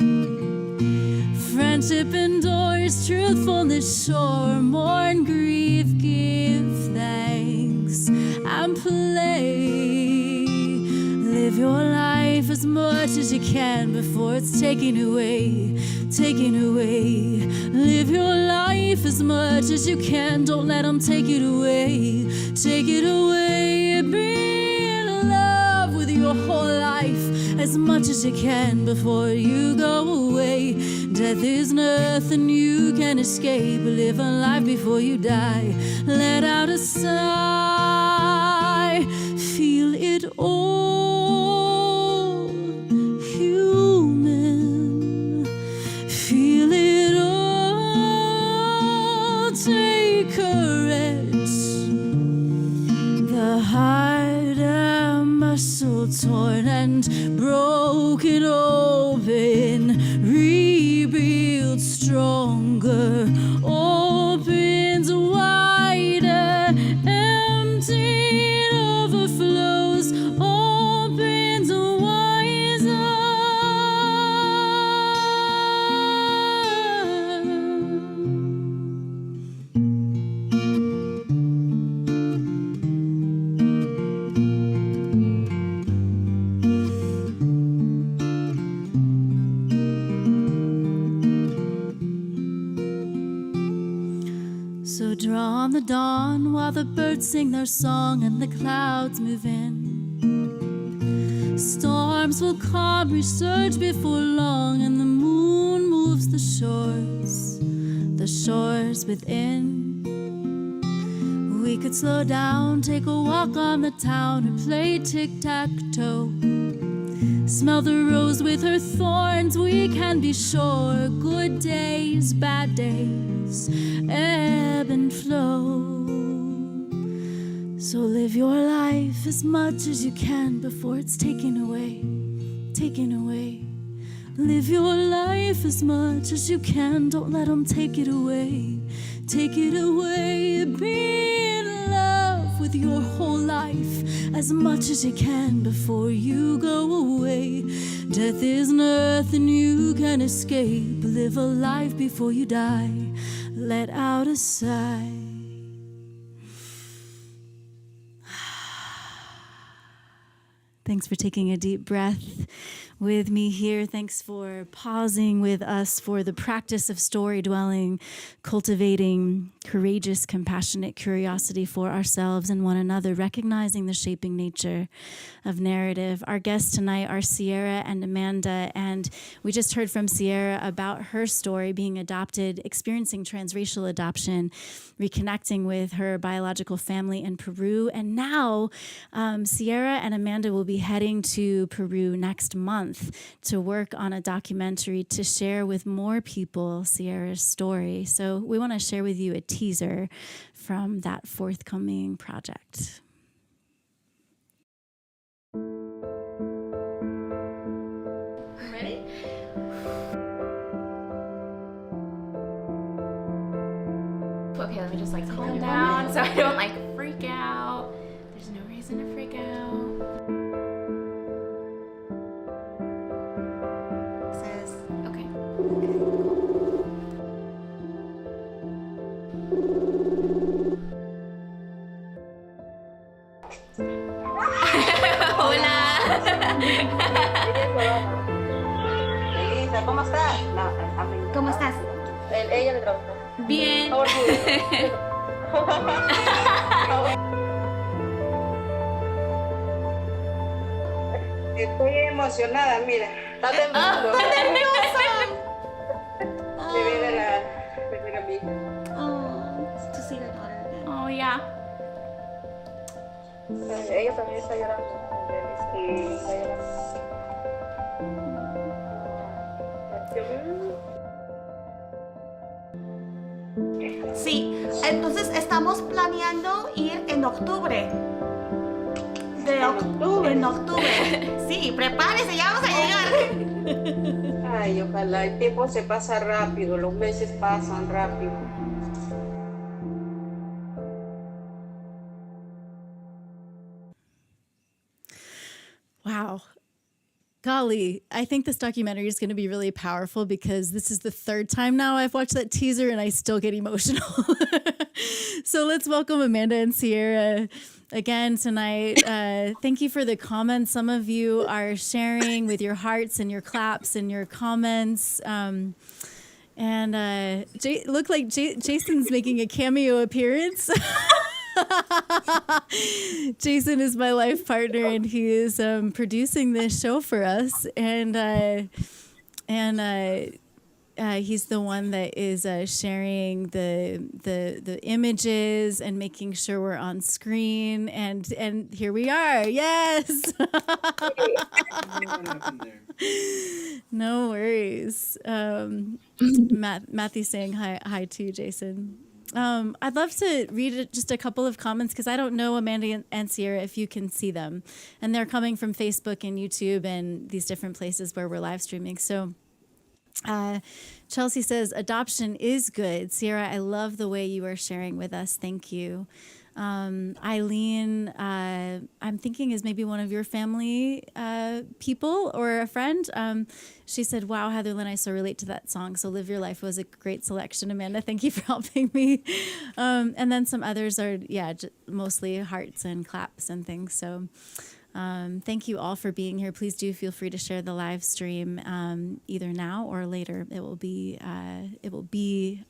Friendship endures, truthfulness sure, mourn, grieve, give thanks. as you can before it's taken away, taken away. Live your life as much as you can, don't let them take it away, take it away. Be in love with your whole life as much as you can before you go away. Death is nothing you can escape. Live a life before you die. Let out a sigh. Feel it all. Human. Feel it all. Take a rest. The heart and muscle torn and broken open, rebuild stronger, opens wider, emptied overflows, opens wiser. So draw on the dawn while the birds sing their song and the clouds move in. Storms will calm, resurge before long, and the moon moves the shores within. We could slow down, take a walk on the town, or play tic-tac-toe. Smell the rose with her thorns, we can be sure. Good days, bad days, ebb and flow. So live your life as much as you can before it's taken away, taken away. Live your life as much as you can, don't let them take it away, take it away. Be in love with your whole life as much as you can before you go away. Death is nothing you can escape. Live a life before you die. Let out a sigh. Thanks for taking a deep breath with me here. Thanks for pausing with us for the practice of story dwelling, cultivating courageous, compassionate curiosity for ourselves and one another, recognizing the shaping nature of narrative. Our guests tonight are Sierra and Amanda, and we just heard from Sierra about her story, being adopted, experiencing transracial adoption, reconnecting with her biological family in Peru. And now Sierra and Amanda will be heading to Peru next month to work on a documentary to share with more people Sierra's story. So we want to share with you a teaser from that forthcoming project. Ready? Okay, let me just like calm down so I don't like freak out. There's no reason to freak out. Says, okay. Hola. Elisa, ¿cómo estás? No, ¿Cómo estás? ella le tradujo. Bien. How are you? Estoy emocionada, mira. Está temblando. ¡Está nerviosa! Me viene la mi hija. To see your daughter again. Oh, yeah. Ella también está llorando. Sí, está llorando. Sí, entonces estamos planeando ir en octubre. En octubre. Sí, prepárese, ya vamos a llegar. Ay, ojalá. El tiempo se pasa rápido, los meses pasan rápido. Wow. Golly, I think this documentary is going to be really powerful because this is the third time now I've watched that teaser and I still get emotional. So let's welcome Amanda and Sierra again tonight. Thank you for the comments. Some of you are sharing with your hearts and your claps and your comments. And look like Jason's making a cameo appearance. Jason is my life partner, and he is producing this show for us. And he's the one that is sharing the images and making sure we're on screen. And here we are. Yes. No worries. Matthew's saying hi too, Jason. I'd love to read just a couple of comments because I don't know, Amanda and Sierra, if you can see them. And they're coming from Facebook and YouTube and these different places where we're live streaming. So Chelsea says, adoption is good. Sierra, I love the way you are sharing with us. Thank you. Eileen, I'm thinking is maybe one of your family people or a friend. She said, wow, Heatherlyn, I so relate to that song. So Live Your Life was a great selection, Amanda. Thank you for helping me. And then some others are, mostly hearts and claps and things. So thank you all for being here. Please do feel free to share the live stream either now or later. It will be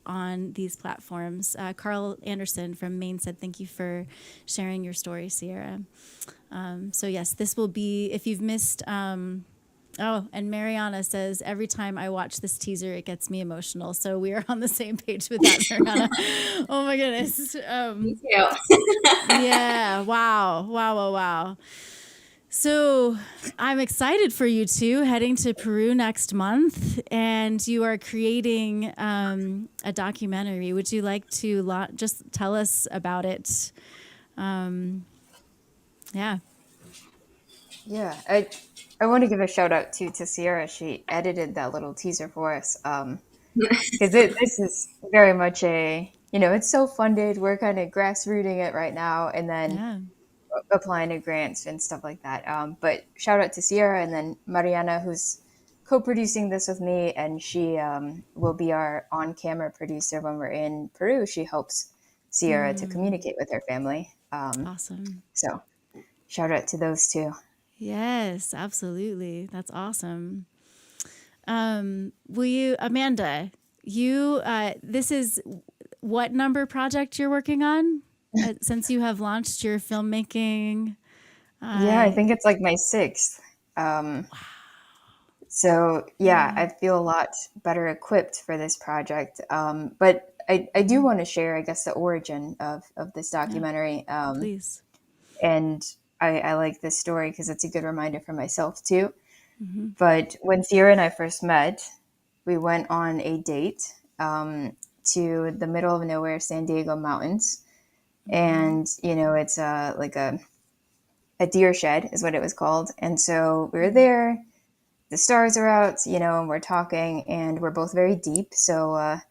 on these platforms. Carl Anderson from Maine said, thank you for sharing your story, Sierra. So yes, this will be, if you've missed, and Mariana says, every time I watch this teaser, it gets me emotional. So we are on the same page with that, Mariana. Oh my goodness. Me too. Yeah. Wow. So I'm excited for you two heading to Peru next month, and you are creating a documentary. Would you like to just tell us about it? Yeah. Yeah, I want to give a shout out to Sierra. She edited that little teaser for us because this is very much it's self-funded. We're kind of grassrooting it right now, and then Yeah. applying to grants and stuff like that. But shout out to Sierra and then Mariana, who's co-producing this with me, and she will be our on-camera producer when we're in Peru. She helps Sierra to communicate with her family. Awesome. So shout out to those two. Yes, absolutely. That's awesome. Will you, Amanda, this is what number project you're working on since you have launched your filmmaking? Yeah, I think it's like my sixth. So yeah, I feel a lot better equipped for this project. But I do want to share, I guess, the origin of this documentary. Please. And I like this story because it's a good reminder for myself too. But when Sierra and I first met, we went on a date to the middle of nowhere San Diego mountains. And, it's like a deer shed is what it was called. And so we were there, the stars are out, and we're talking, and we're both very deep. So I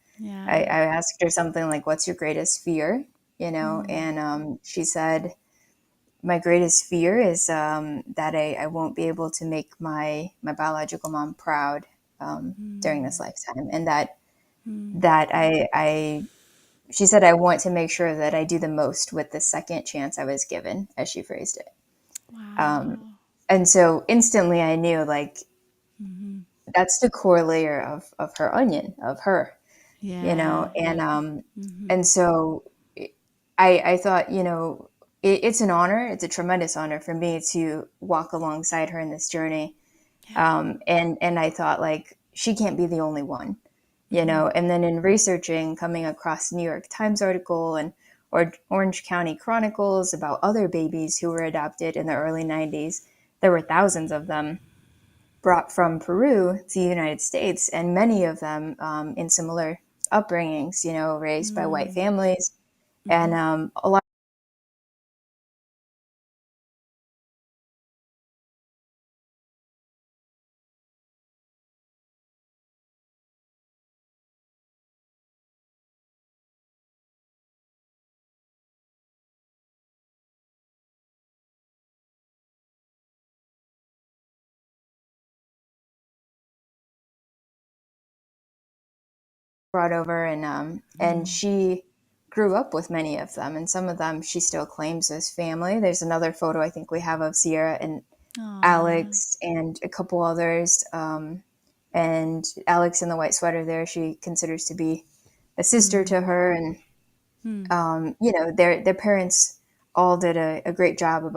asked her something like, what's your greatest fear? And she said, my greatest fear is that I won't be able to make my biological mom proud during this lifetime. And she said, I want to make sure that I do the most with the second chance I was given, as she phrased it. Wow. And so instantly I knew, like, that's the core layer of her onion, of her, Yeah. and so I thought, it's an honor. It's a tremendous honor for me to walk alongside her in this journey. And I thought, like, she can't be the only one, and then in researching, coming across New York Times article or Orange County Chronicles about other babies who were adopted in the early 90s, there were thousands of them brought from Peru to the United States, and many of them in similar upbringings, raised by white families. And a lot brought over, and she grew up with many of them, and some of them she still claims as family. There's another photo I think we have of Sierra and Aw. Alex and a couple others. And Alex in the white sweater there, she considers to be a sister to her. And, you know, their parents all did a great job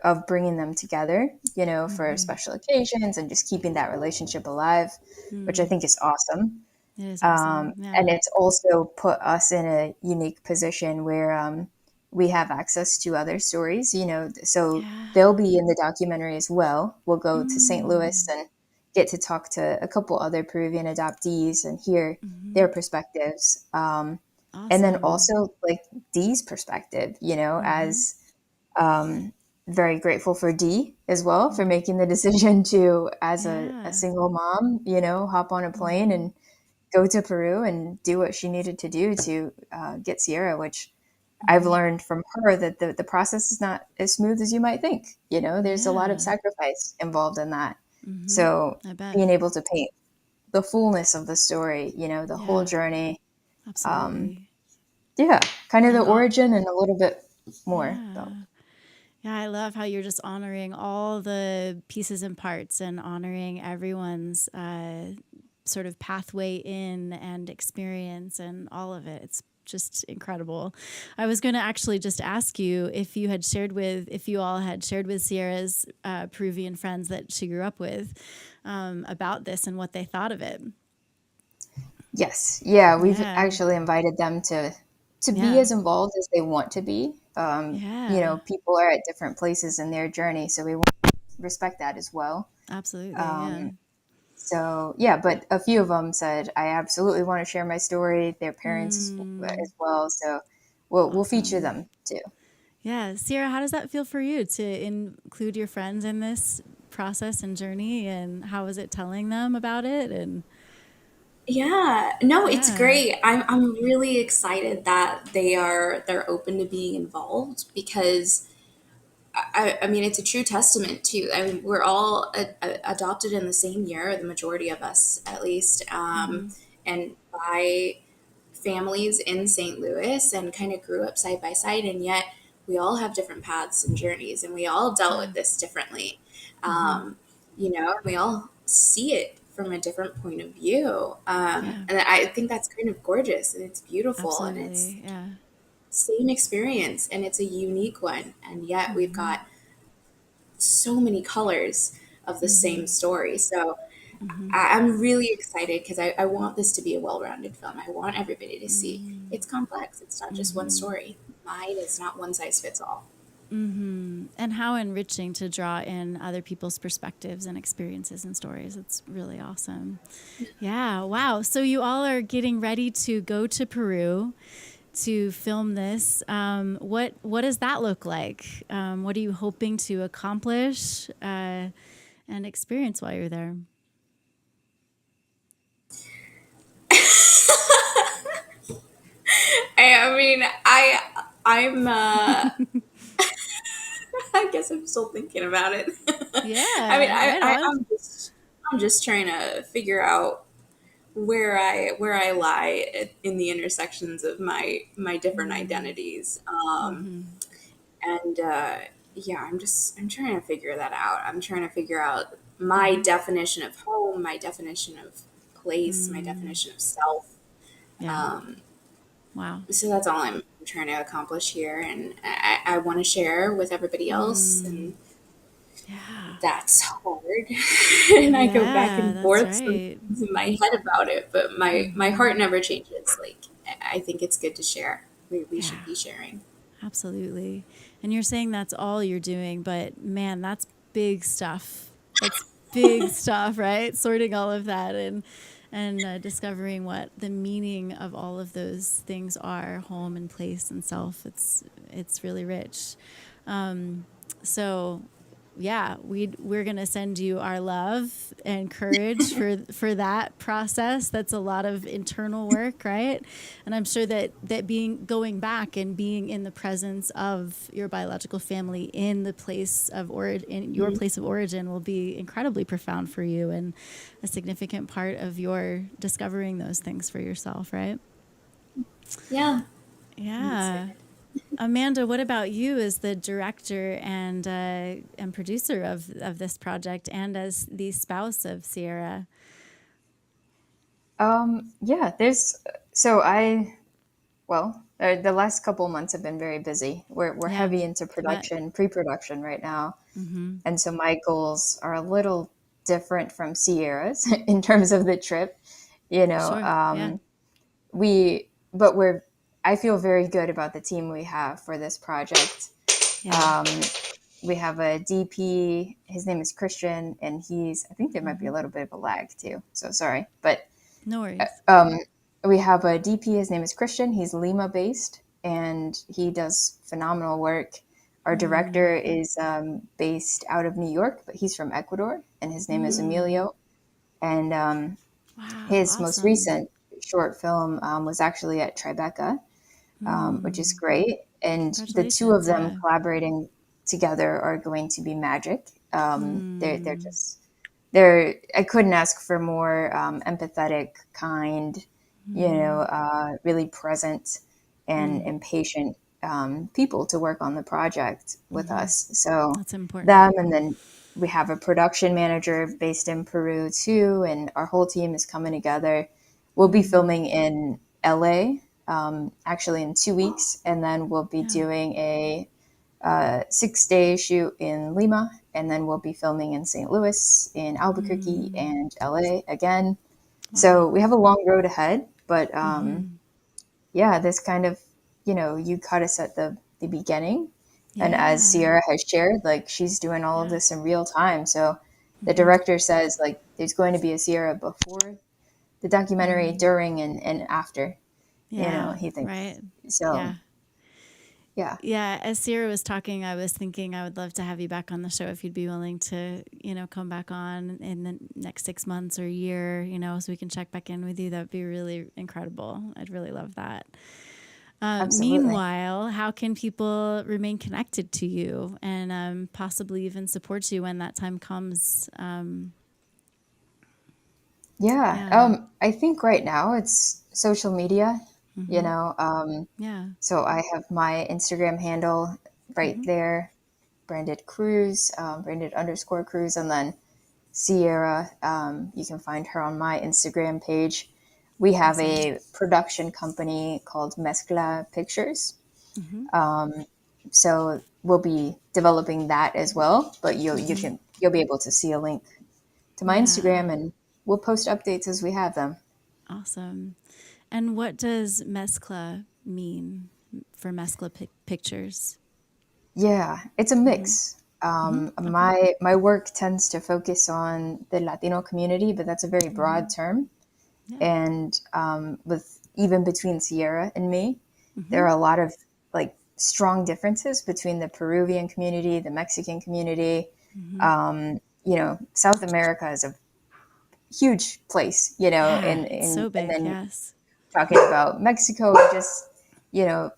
of bringing them together, you know, for special occasions and just keeping that relationship alive, which I think is awesome. It is awesome. Yeah. And it's also put us in a unique position where we have access to other stories, you know, so they'll be in the documentary as well. We'll go to St. Louis and get to talk to a couple other Peruvian adoptees and hear their perspectives. Awesome. And then also like Dee's perspective, you know, as very grateful for Dee as well for making the decision to, as a single mom, you know, hop on a plane and go to Peru and do what she needed to do to get Sierra, which I've learned from her that the process is not as smooth as you might think. You know, there's a lot of sacrifice involved in that. So I bet. being able to paint the fullness of the story, you know, the whole journey. Absolutely. Kind of the origin and a little bit more. So. Yeah, I love how you're just honoring all the pieces and parts and honoring everyone's sort of pathway in and experience and all of it. It's just incredible. I was going to actually just ask you if you all had shared with Sierra's Peruvian friends that she grew up with about this and what they thought of it. Yes. Yeah. We've actually invited them to be as involved as they want to be. You know, people are at different places in their journey, so we want to respect that as well. Absolutely. So, yeah, but a few of them said, I absolutely want to share my story, their parents as well. So we'll feature them too. Yeah. Sierra, how does that feel for you to include your friends in this process and journey? And how is it telling them about it? And it's great. I'm really excited that they're open to being involved because I mean, it's a true testament to, I mean, we're all adopted in the same year, the majority of us at least, and by families in St. Louis and kind of grew up side by side. And yet we all have different paths and journeys and we all dealt with this differently. You know, we all see it from a different point of view. And I think that's kind of gorgeous and it's beautiful. Absolutely. And it's same experience and it's a unique one. And yet we've got so many colors of the same story. So I'm really excited because I want this to be a well-rounded film. I want everybody to see it's complex. It's not just one story. Mine is not one size fits all. And how enriching to draw in other people's perspectives and experiences and stories. It's really awesome. Yeah. Wow. So you all are getting ready to go to Peru to film this. What does that look like? What are you hoping to accomplish and experience while you're there? I mean, I'm I guess I'm still thinking about it. Yeah. I mean, I'm just trying to figure out where I lie in the intersections of my different identities. And I'm trying to figure that out. I'm trying to figure out my definition of home, my definition of place, my definition of self. Wow. So that's all I'm trying to accomplish here. And I want to share with everybody else. And that's hard. And I go back and forth in my head about it, but my heart never changes. Like, I think it's good to share. We should be sharing. Absolutely. And you're saying that's all you're doing, but man, that's big stuff. That's big stuff, right? Sorting all of that and discovering what the meaning of all of those things are, home and place and self. It's really rich. So yeah, we're going to send you our love and courage for that process. That's a lot of internal work, right? And I'm sure that going back and being in the presence of your biological family in the place of in your place of origin will be incredibly profound for you and a significant part of your discovering those things for yourself, right? Yeah. Yeah. Amanda, what about you as the director and producer of this project and as the spouse of Sierra? Yeah, there's so I well, the last couple months have been very busy. We're Yeah. heavy into But production, pre-production right now, and so my goals are a little different from Sierra's in terms of the trip. You know, sure. Yeah. we but we're I feel very good about the team we have for this project. Yeah. We have a DP. His name is Christian, and I think there might be a little bit of a lag too. So sorry, but No worries. we have a DP. His name is Christian. He's Lima based, and he does phenomenal work. Our director is based out of New York, but he's from Ecuador, and his name is Emilio. And Wow. his most Awesome. recent short film was actually at Tribeca, which is great. And the two of Congratulations. them Yeah. collaborating together are going to be magic. They're just they're I couldn't ask for more empathetic, kind, really present and patient people to work on the project with us. So That's important. them, and then we have a production manager based in Peru too, and our whole team is coming together. We'll be filming in LA actually in 2 weeks, and then we'll be Yeah. doing a 6-day shoot in Lima, and then we'll be filming in St. Louis, in Albuquerque, and LA again. So we have a long road ahead, but yeah, this kind of, you cut us at the beginning. And as Yeah. Sierra has shared, like she's doing all of Yeah. this in real time. So the director says like there's going to be a Sierra before the documentary, during and after, Yeah. he thinks. Right. So Yeah. yeah. Yeah, as Sierra was talking, I was thinking I would love to have you back on the show if you'd be willing to, come back on in the next 6 months or a year, so we can check back in with you. That'd be really incredible. I'd really love that. Absolutely. Meanwhile, how can people remain connected to you and possibly even support you when that time comes? Yeah. Yeah. I think right now it's social media, you know. Yeah. So I have my Instagram handle right there, branded Cruz, branded_Cruz, and then Sierra. You can find her on my Instagram page. We have a production company called Mezcla Pictures. So we'll be developing that as well, but you'll be able to see a link to my Yeah. Instagram, and we'll post updates as we have them. Awesome. And what does mezcla mean for mezcla pictures? Yeah, it's a mix. Okay. My work tends to focus on the Latino community, but that's a very broad term. Yeah. And with even between Sierra and me, there are a lot of like strong differences between the Peruvian community, the Mexican community. South America is a huge place, Yeah, and it's so and big. then Yes. talking about Mexico, just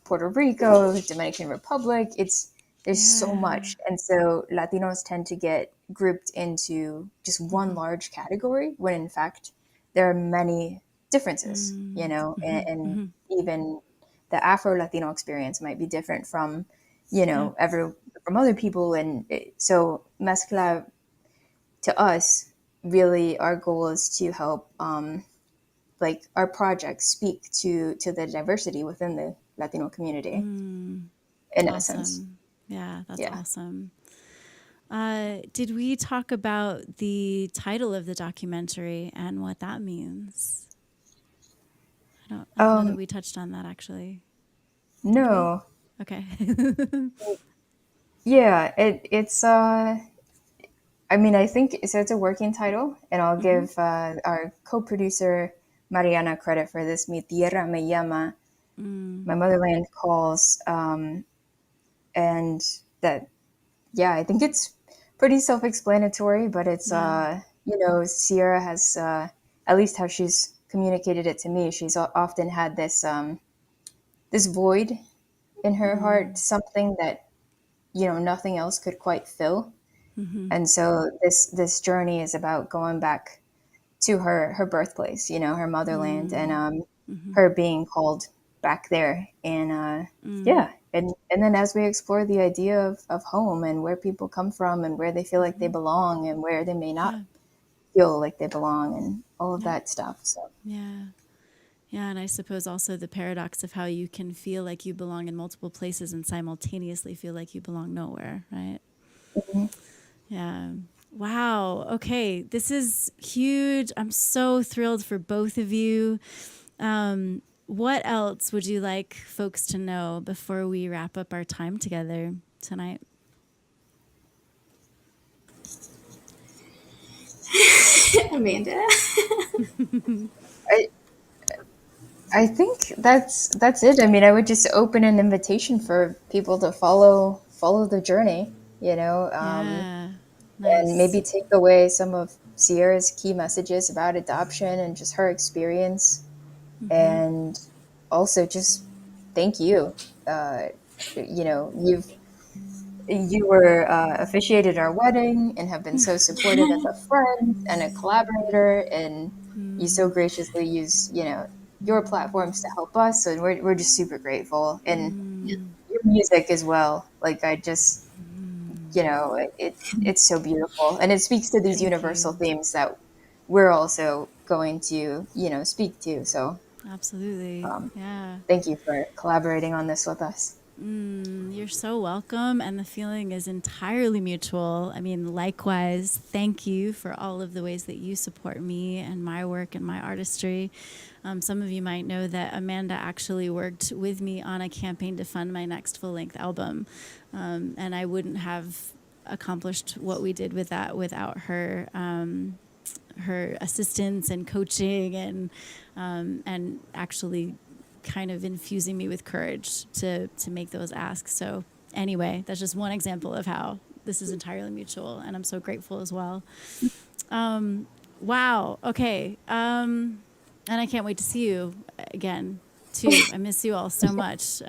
Puerto Rico, Dominican Republic. There's so Yeah. much, and so Latinos tend to get grouped into just one large category when in fact there are many differences, and even the Afro Latino experience might be different from Yeah. from other people, and so mezcla to us really our goal is to help like our projects speak to the diversity within the Latino community in essence. Awesome. Yeah, that's Yeah. awesome. Did we talk about the title of the documentary and what that means? I don't know that we touched on that actually. Did we? No. Okay. Yeah, it's I mean, I think so it's a working title, and I'll give our co-producer Mariana credit for this. Mi Tierra Me Llama, My Motherland Calls, and that, yeah, I think it's pretty self-explanatory, but it's Yeah. Sierra has at least how she's communicated it to me. She's often had this void in her heart, something that nothing else could quite fill. And so this journey is about going back to her birthplace, her motherland, and her being called back there. And yeah, and then as we explore the idea of home and where people come from and where they feel like they belong and where they may not feel like they belong and all of that stuff. So Yeah. Yeah, and I suppose also the paradox of how you can feel like you belong in multiple places and simultaneously feel like you belong nowhere, right? Yeah. Wow. Okay. This is huge. I'm so thrilled for both of you. What else would you like folks to know before we wrap up our time together tonight? Amanda. I think that's it. I mean, I would just open an invitation for people to follow the journey, Yeah. and maybe Nice. take away some of Sierra's key messages about adoption and just her experience, and also just thank you. You were officiated our wedding and have been so supportive as a friend and a collaborator, and you so graciously use your platforms to help us, and we're just super grateful. And your music as well. Like I just it's so beautiful, and it speaks to these Thank universal you. themes that we're also going to speak to. So Absolutely. Yeah. thank you for collaborating on this with us. You're so welcome, and the feeling is entirely mutual. I mean, likewise, thank you for all of the ways that you support me and my work and my artistry. Some of you might know that Amanda actually worked with me on a campaign to fund my next full-length album, and I wouldn't have accomplished what we did with that without her. Her assistance and coaching and actually kind of infusing me with courage to make those asks. So anyway, that's just one example of how this is entirely mutual, and I'm so grateful as well. Wow. Okay. And I can't wait to see you again too. I miss you all so much.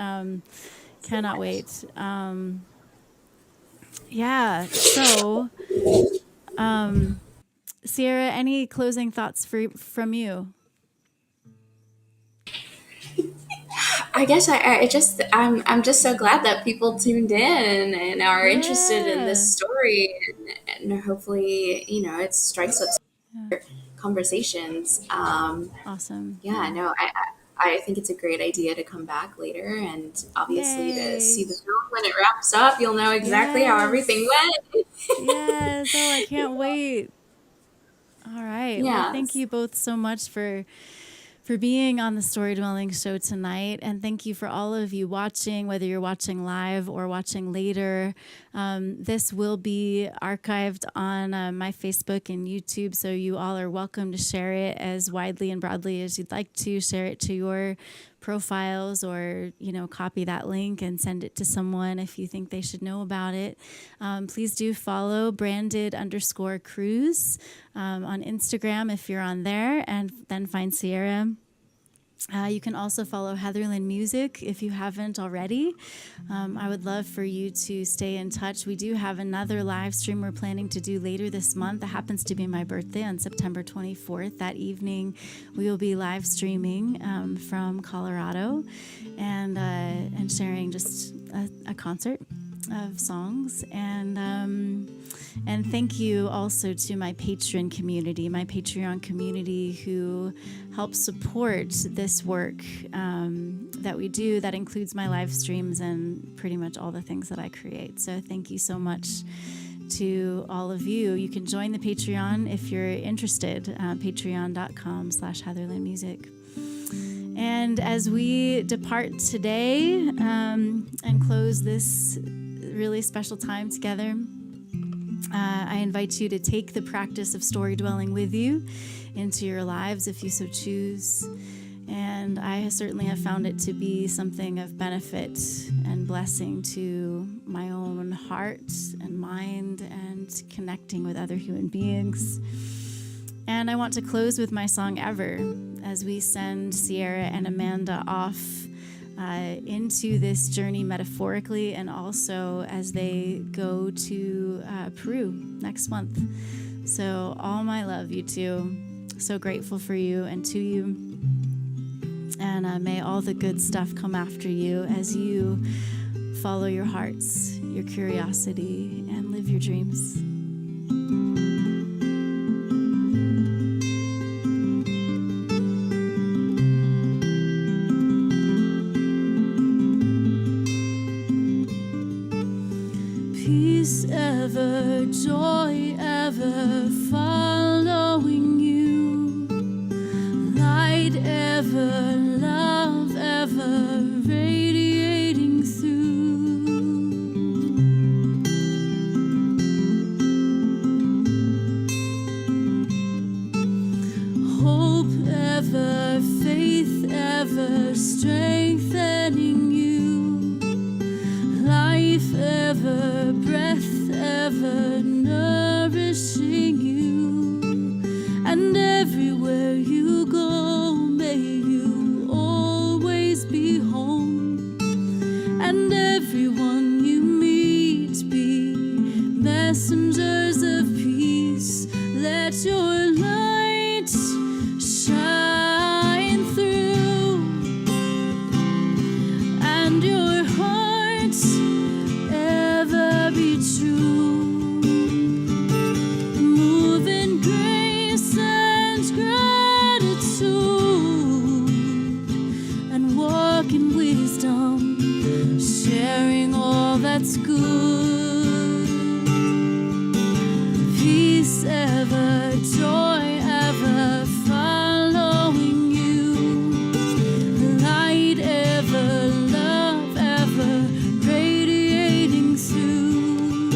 Cannot wait. Yeah. So, Sierra, any closing thoughts from you? I guess I'm just so glad that people tuned in and are interested in this Yeah. story, and hopefully it strikes up conversations. Awesome. Yeah, no, I think it's a great idea to come back later, and obviously to Yay. see the film when it wraps up. You'll know exactly how everything Yes. went. Yes. Oh, I can't wait. All right. Well, thank Yes. you both so much for being on the Storydwelling show tonight. And thank you for all of you watching, whether you're watching live or watching later. This will be archived on my Facebook and YouTube, so you all are welcome to share it as widely and broadly as you'd like to. Share it to your profiles, or copy that link and send it to someone if you think they should know about it. Please do follow branded_Cruz on Instagram if you're on there, and then find Sierra. You can also follow Heatherlyn Music if you haven't already. I would love for you to stay in touch. We do have another live stream we're planning to do later this month. That happens to be my birthday on September 24th. That evening, we will be live streaming from Colorado and sharing just a concert of songs. And thank you also to my Patreon community who helps support this work that we do. That includes my live streams and pretty much all the things that I create. So thank you so much to all of you. You can join the Patreon if you're interested, patreon.com/HeatherlynMusic. And as we depart today and close this really special time together, I invite you to take the practice of story dwelling with you into your lives if you so choose. And I certainly have found it to be something of benefit and blessing to my own heart and mind and connecting with other human beings. And I want to close with my song Ever as we send Sierra and Amanda off into this journey metaphorically, and also as they go to Peru next month. So all my love, you two. So grateful for you and to you. And may all the good stuff come after you as you follow your hearts, your curiosity, and live your dreams. Peace ever, joy ever following you. Light ever, love ever radiating through. Hope ever, faith ever strengthening you. Life ever, breath ever nourishing you. And everywhere you go, may you always be home. And everyone you meet be messengers of peace. Let your light shine through, and your heart ever be true. Move in grace and gratitude, and walk in wisdom, sharing all that's good. Peace ever, joy ever following you. Light ever, love ever radiating through.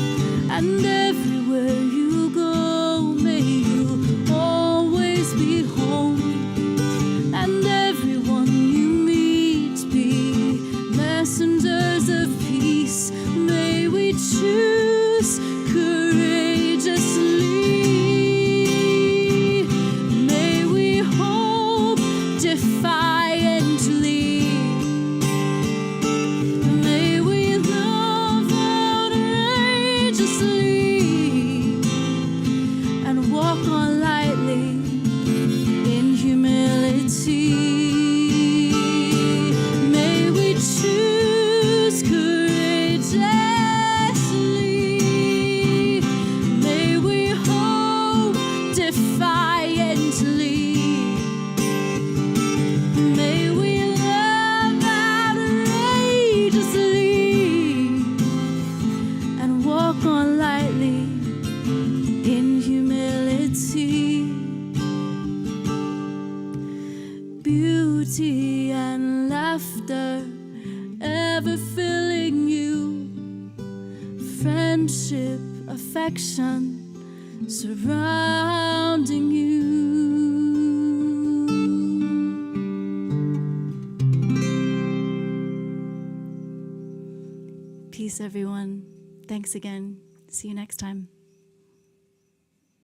And everywhere you go, may you always be home. And everyone you meet be messengers of peace. May we choose courageously. May we hope defiantly. May we love outrageously, and walk on lightly in humility. May we choose courageously. May we hope defiantly. May we love outrageously, and walk on lightly in humility. Beauty and laughter ever filling you. Friendship, affection surrounding you. Peace, everyone. Thanks again. See you next time.